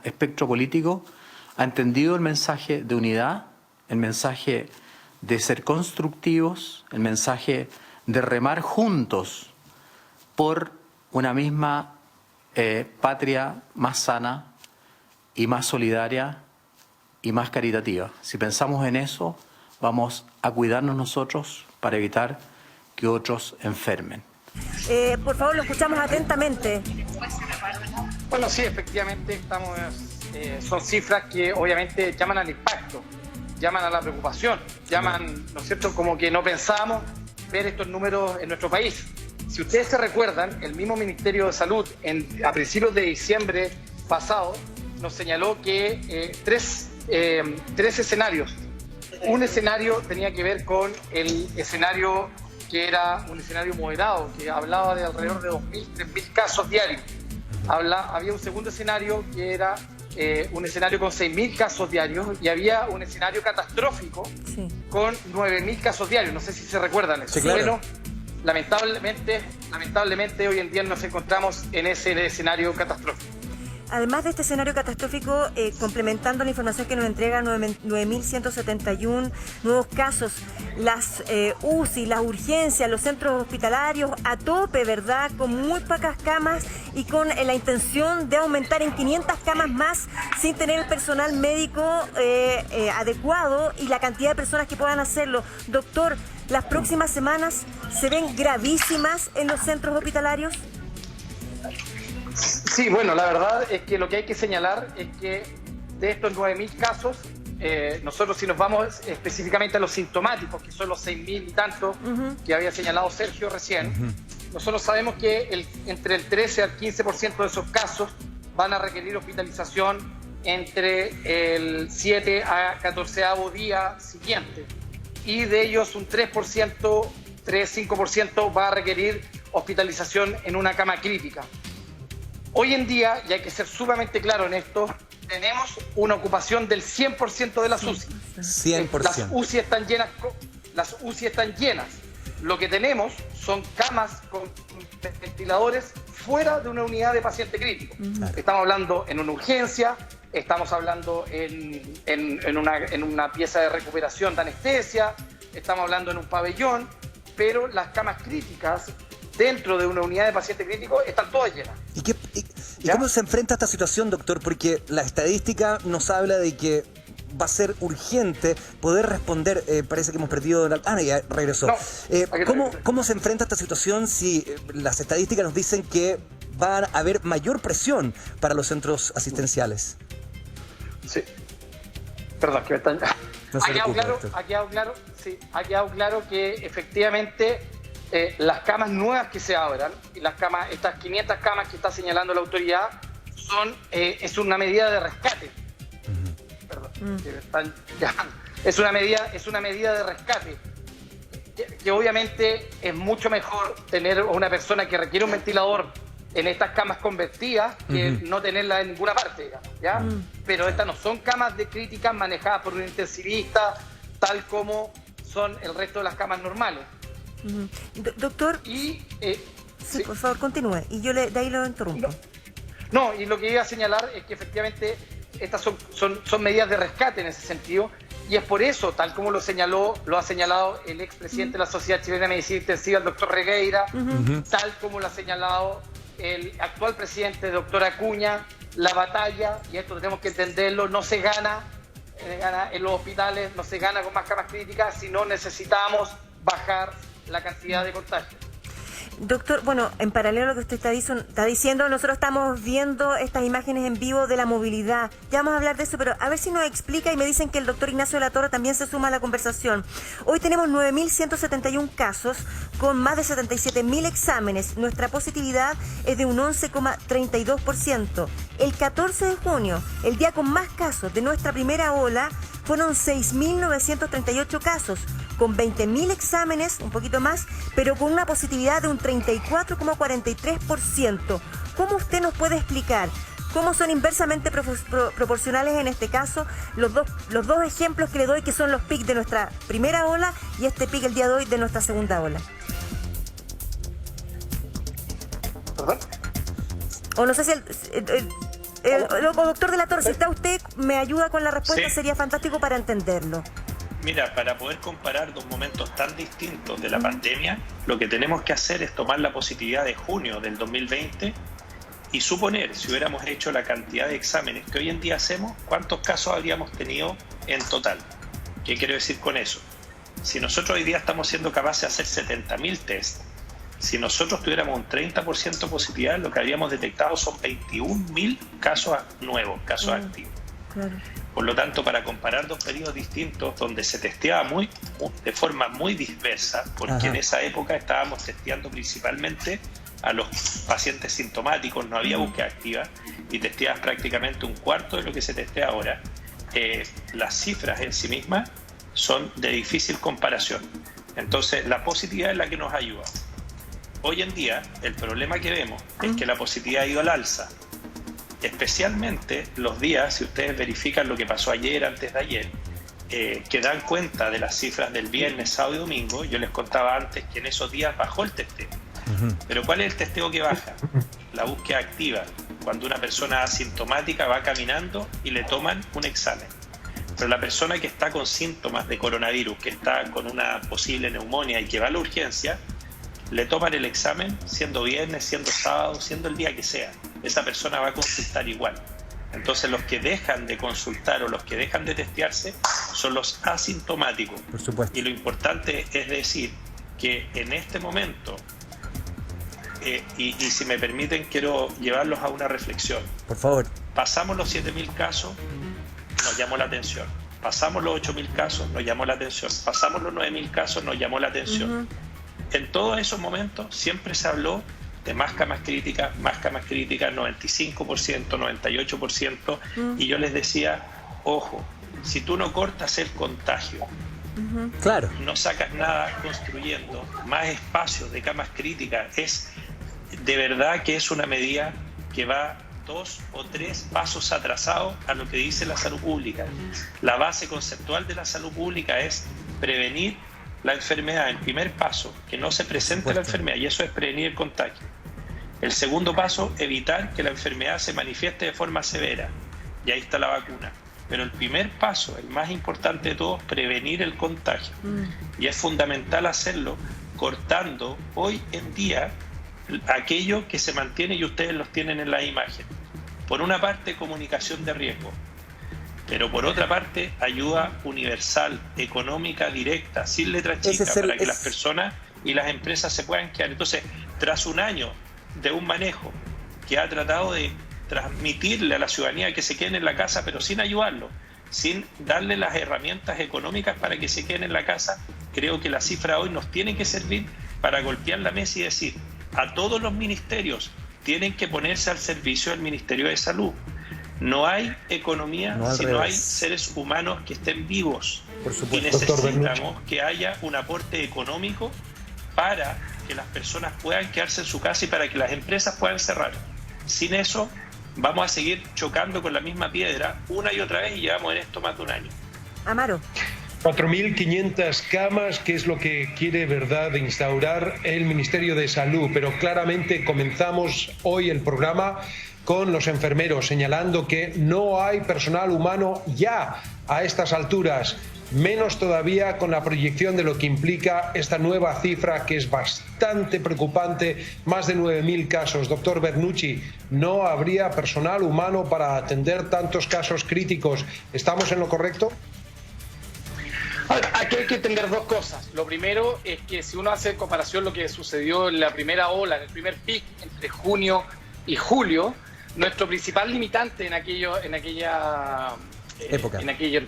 espectro político ha entendido el mensaje de unidad, el mensaje de ser constructivos, el mensaje de remar juntos por una misma patria más sana y más solidaria y más caritativa. Si pensamos en eso, vamos a cuidarnos nosotros para evitar que otros enfermen. Por favor, lo escuchamos atentamente. Bueno, sí, efectivamente son cifras que obviamente llaman al impacto, llaman a la preocupación, llaman, ¿no es cierto?, como que no pensábamos ver estos números en nuestro país. Si ustedes se recuerdan, el mismo Ministerio de Salud a principios de diciembre pasado nos señaló que tres escenarios. Un escenario tenía que ver con el escenario que era un escenario moderado, que hablaba de alrededor de 2.000, 3.000 casos diarios. Había un segundo escenario que era un escenario con 6.000 casos diarios y había un escenario catastrófico con 9.000 casos diarios. No sé si se recuerdan eso. Sí, claro. Bueno, lamentablemente hoy en día nos encontramos en ese escenario catastrófico. Además de este escenario catastrófico, complementando la información que nos entrega 9.171 nuevos casos, las UCI, las urgencias, los centros hospitalarios a tope, ¿verdad? Con muy pocas camas y con la intención de aumentar en 500 camas más sin tener el personal médico adecuado y la cantidad de personas que puedan hacerlo. Doctor, ¿las próximas semanas se ven gravísimas en los centros hospitalarios? Sí, bueno, la verdad es que lo que hay que señalar es que de estos 9.000 casos, nosotros si nos vamos específicamente a los sintomáticos, que son los 6.000 y tanto que había señalado Sergio recién, nosotros sabemos que entre el 13 al 15% de esos casos van a requerir hospitalización entre el 7 a 14º día siguiente. y de ellos un 3-5% va a requerir hospitalización en una cama crítica. Hoy en día, y hay que ser sumamente claro en esto, tenemos una ocupación del 100% de las UCI. 100%. Las UCI están llenas. Lo que tenemos son camas con ventiladores fuera de una unidad de paciente crítico. Estamos hablando en una urgencia, estamos hablando en una pieza de recuperación de anestesia, estamos hablando en un pabellón, pero las camas críticas dentro de una unidad de paciente crítico están todas llenas. ¿Y cómo se enfrenta a esta situación, doctor? Porque la estadística nos habla de que va a ser urgente poder responder. Parece que hemos perdido... ya regresó. ¿Cómo se enfrenta a esta situación si las estadísticas nos dicen que va a haber mayor presión para los centros asistenciales? Sí. Perdón, que me están... Ha quedado claro que efectivamente las camas nuevas que se abran, y estas 500 camas que está señalando la autoridad, es una medida de rescate. Es una medida de rescate que obviamente es mucho mejor tener una persona que requiere un ventilador en estas camas convertidas que no tenerla en ninguna parte, digamos, ¿ya? Pero estas no son camas de críticas manejadas por un intensivista, tal como son el resto de las camas normales. Doctor, sí, por favor, continúe, y yo de ahí lo interrumpo. No, y lo que iba a señalar es que efectivamente estas son medidas de rescate en ese sentido, y es por eso, tal como lo ha señalado el expresidente de la Sociedad Chilena de Medicina Intensiva, el doctor Regueira, tal como lo ha señalado el actual presidente, doctor Acuña, la batalla, y esto tenemos que entenderlo, no se gana en los hospitales, no se gana con más camas críticas, sino necesitamos bajar la cantidad de contagios. Doctor, bueno, en paralelo a lo que usted está diciendo, nosotros estamos viendo estas imágenes en vivo de la movilidad. Ya vamos a hablar de eso, pero a ver si nos explica, y me dicen que el doctor Ignacio de la Torre también se suma a la conversación. Hoy tenemos 9.171 casos con más de 77.000 exámenes. Nuestra positividad es de un 11,32%. El 14 de junio, el día con más casos de nuestra primera ola, fueron 6.938 casos, con 20.000 exámenes, un poquito más, pero con una positividad de un 34,43%. ¿Cómo usted nos puede explicar cómo son inversamente proporcionales en este caso los dos ejemplos que le doy, que son los pics de nuestra primera ola y este pic el día de hoy de nuestra segunda ola? O no sé si el doctor de la Torre, si está usted, me ayuda con la respuesta, sí. Sería fantástico para entenderlo. Mira, para poder comparar dos momentos tan distintos de la pandemia, lo que tenemos que hacer es tomar la positividad de junio del 2020 y suponer, si hubiéramos hecho la cantidad de exámenes que hoy en día hacemos, ¿cuántos casos habríamos tenido en total? ¿Qué quiero decir con eso? Si nosotros hoy día estamos siendo capaces de hacer 70.000 test, si nosotros tuviéramos un 30% de positividad, lo que habríamos detectado son 21.000 casos nuevos, casos activos. Claro. Por lo tanto, para comparar dos periodos distintos donde se testeaba de forma muy dispersa, porque en esa época estábamos testeando principalmente a los pacientes sintomáticos, no había búsqueda activa, y testeabas prácticamente un cuarto de lo que se testea ahora, las cifras en sí mismas son de difícil comparación. Entonces, la positividad es la que nos ayuda. Hoy en día, el problema que vemos es que la positividad ha ido al alza. Especialmente los días, si ustedes verifican lo que pasó ayer, antes de ayer, que dan cuenta de las cifras del viernes, sábado y domingo. Yo les contaba antes que en esos días bajó el testeo. Pero ¿cuál es el testeo que baja? La búsqueda activa, cuando una persona asintomática va caminando y le toman un examen. Pero la persona que está con síntomas de coronavirus, que está con una posible neumonía y que va a la urgencia, le toman el examen siendo viernes, siendo sábado, siendo el día que sea. Esa persona va a consultar igual. Entonces los que dejan de consultar o los que dejan de testearse son los asintomáticos. Por supuesto. Y lo importante es decir que en este momento, y si me permiten, quiero llevarlos a una reflexión. Por favor. Pasamos los 7.000 casos, nos llamó la atención. Pasamos los 8.000 casos, nos llamó la atención. Pasamos los 9.000 casos, nos llamó la atención. En todos esos momentos siempre se habló de más camas críticas, 95%, 98%, y yo les decía, ojo, si tú no cortas el contagio Claro. No sacas nada construyendo más espacios de camas críticas. Es de verdad que es una medida que va 2 o 3 pasos atrasado a lo que dice la salud pública. La base conceptual de la salud pública es prevenir la enfermedad. El primer paso, que no se presente la enfermedad, y eso es prevenir el contagio. El segundo paso, evitar que la enfermedad se manifieste de forma severa, y ahí está la vacuna. Pero el primer paso, el más importante de todos, prevenir el contagio. Y es fundamental hacerlo cortando hoy en día aquello que se mantiene, y ustedes los tienen en la imagen. Por una parte, comunicación de riesgo, pero por otra parte, ayuda universal, económica, directa, sin letra chica, para que las personas y las empresas se puedan quedar. Entonces, tras un año de un manejo que ha tratado de transmitirle a la ciudadanía que se queden en la casa, pero sin ayudarlo, sin darle las herramientas económicas para que se queden en la casa, creo que la cifra hoy nos tiene que servir para golpear la mesa y decir: a todos los ministerios tienen que ponerse al servicio del Ministerio de Salud. No hay economía si no hay seres humanos que estén vivos. Por supuesto. Y necesitamos que haya un aporte económico para que las personas puedan quedarse en su casa y para que las empresas puedan cerrar. Sin eso vamos a seguir chocando con la misma piedra una y otra vez, y llevamos en esto más de un año. Amaro. 4.500 camas, que es lo que quiere, ¿verdad?, de instaurar el Ministerio de Salud. Pero claramente comenzamos hoy el programa con los enfermeros señalando que no hay personal humano ya a estas alturas, menos todavía con la proyección de lo que implica esta nueva cifra, que es bastante preocupante, más de 9.000 casos. Doctor Bernucci, no habría personal humano para atender tantos casos críticos. ¿Estamos en lo correcto? Aquí hay que entender dos cosas. Lo primero es que si uno hace en comparación lo que sucedió en la primera ola, en el primer pic entre junio y julio, nuestro principal limitante en aquel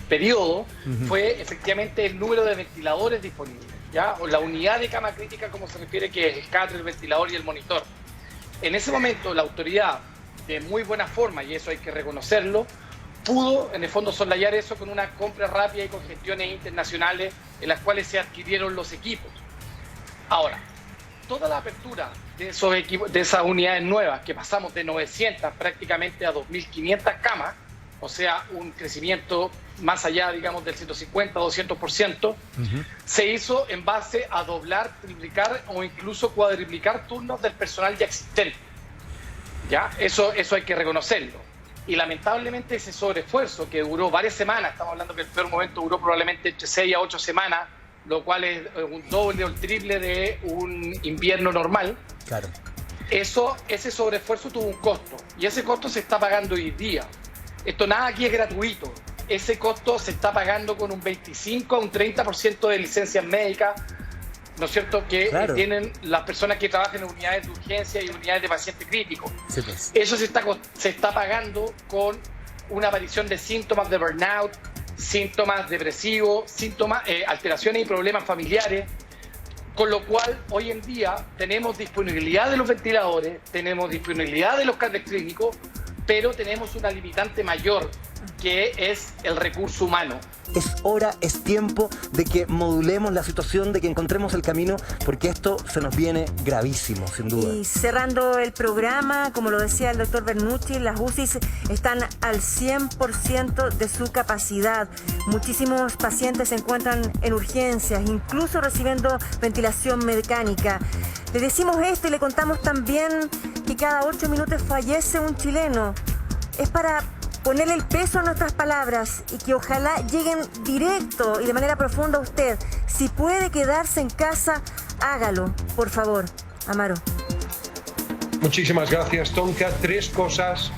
periodo fue efectivamente el número de ventiladores disponibles, ¿ya? O la unidad de cama crítica, como se refiere, que es el catre, el ventilador y el monitor. En ese momento la autoridad, de muy buena forma, y eso hay que reconocerlo, pudo en el fondo soslayar eso con una compra rápida y con gestiones internacionales en las cuales se adquirieron los equipos. Ahora, toda la apertura de esos equipos, de esas unidades nuevas, que pasamos de 900 prácticamente a 2.500 camas, o sea, un crecimiento más allá, digamos, del 150-200%, se hizo en base a doblar, triplicar o incluso cuadriplicar turnos del personal ya existente. ¿Ya? Eso hay que reconocerlo. Y lamentablemente ese sobreesfuerzo que duró varias semanas, estamos hablando que el peor momento duró probablemente entre 6 a 8 semanas, lo cual es un doble o el triple de un invierno normal. Claro. Ese sobreesfuerzo tuvo un costo, y ese costo se está pagando hoy día. Esto nada aquí es gratuito. Ese costo se está pagando con un 25 a un 30% de licencias médicas, ¿no es cierto?, que tienen las personas que trabajan en unidades de urgencia y unidades de paciente crítico. Sí, pues. Eso se está pagando con una aparición de síntomas de burnout, síntomas depresivos, alteraciones y problemas familiares, con lo cual hoy en día tenemos disponibilidad de los ventiladores, tenemos disponibilidad de los catres clínicos, pero tenemos una limitante mayor, que es el recurso humano. Es hora, es tiempo de que modulemos la situación, de que encontremos el camino, porque esto se nos viene gravísimo, sin duda. Y cerrando el programa, como lo decía el doctor Bernucci, las UCIs están al 100% de su capacidad. Muchísimos pacientes se encuentran en urgencias, incluso recibiendo ventilación mecánica. Le decimos esto y le contamos también que cada 8 minutos fallece un chileno. Es para ponerle el peso a nuestras palabras y que ojalá lleguen directo y de manera profunda a usted. Si puede quedarse en casa, hágalo, por favor. Amaro. Muchísimas gracias, Tonka. 3 cosas.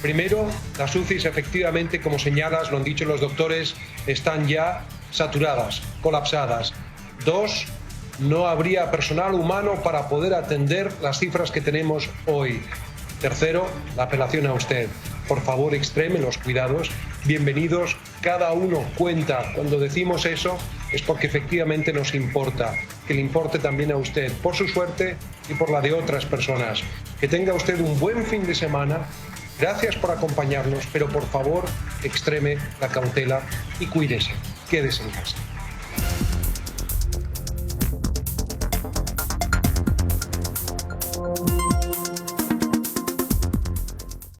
Primero, las UCIs efectivamente, como señalas, lo han dicho los doctores, están ya saturadas, colapsadas. 2, no habría personal humano para poder atender las cifras que tenemos hoy. Tercero, la apelación a usted. Por favor, extreme los cuidados. Bienvenidos. Cada uno cuenta. Cuando decimos eso es porque efectivamente nos importa. Que le importe también a usted, por su suerte y por la de otras personas. Que tenga usted un buen fin de semana. Gracias por acompañarnos, pero por favor, extreme la cautela y cuídese. Quédese en casa.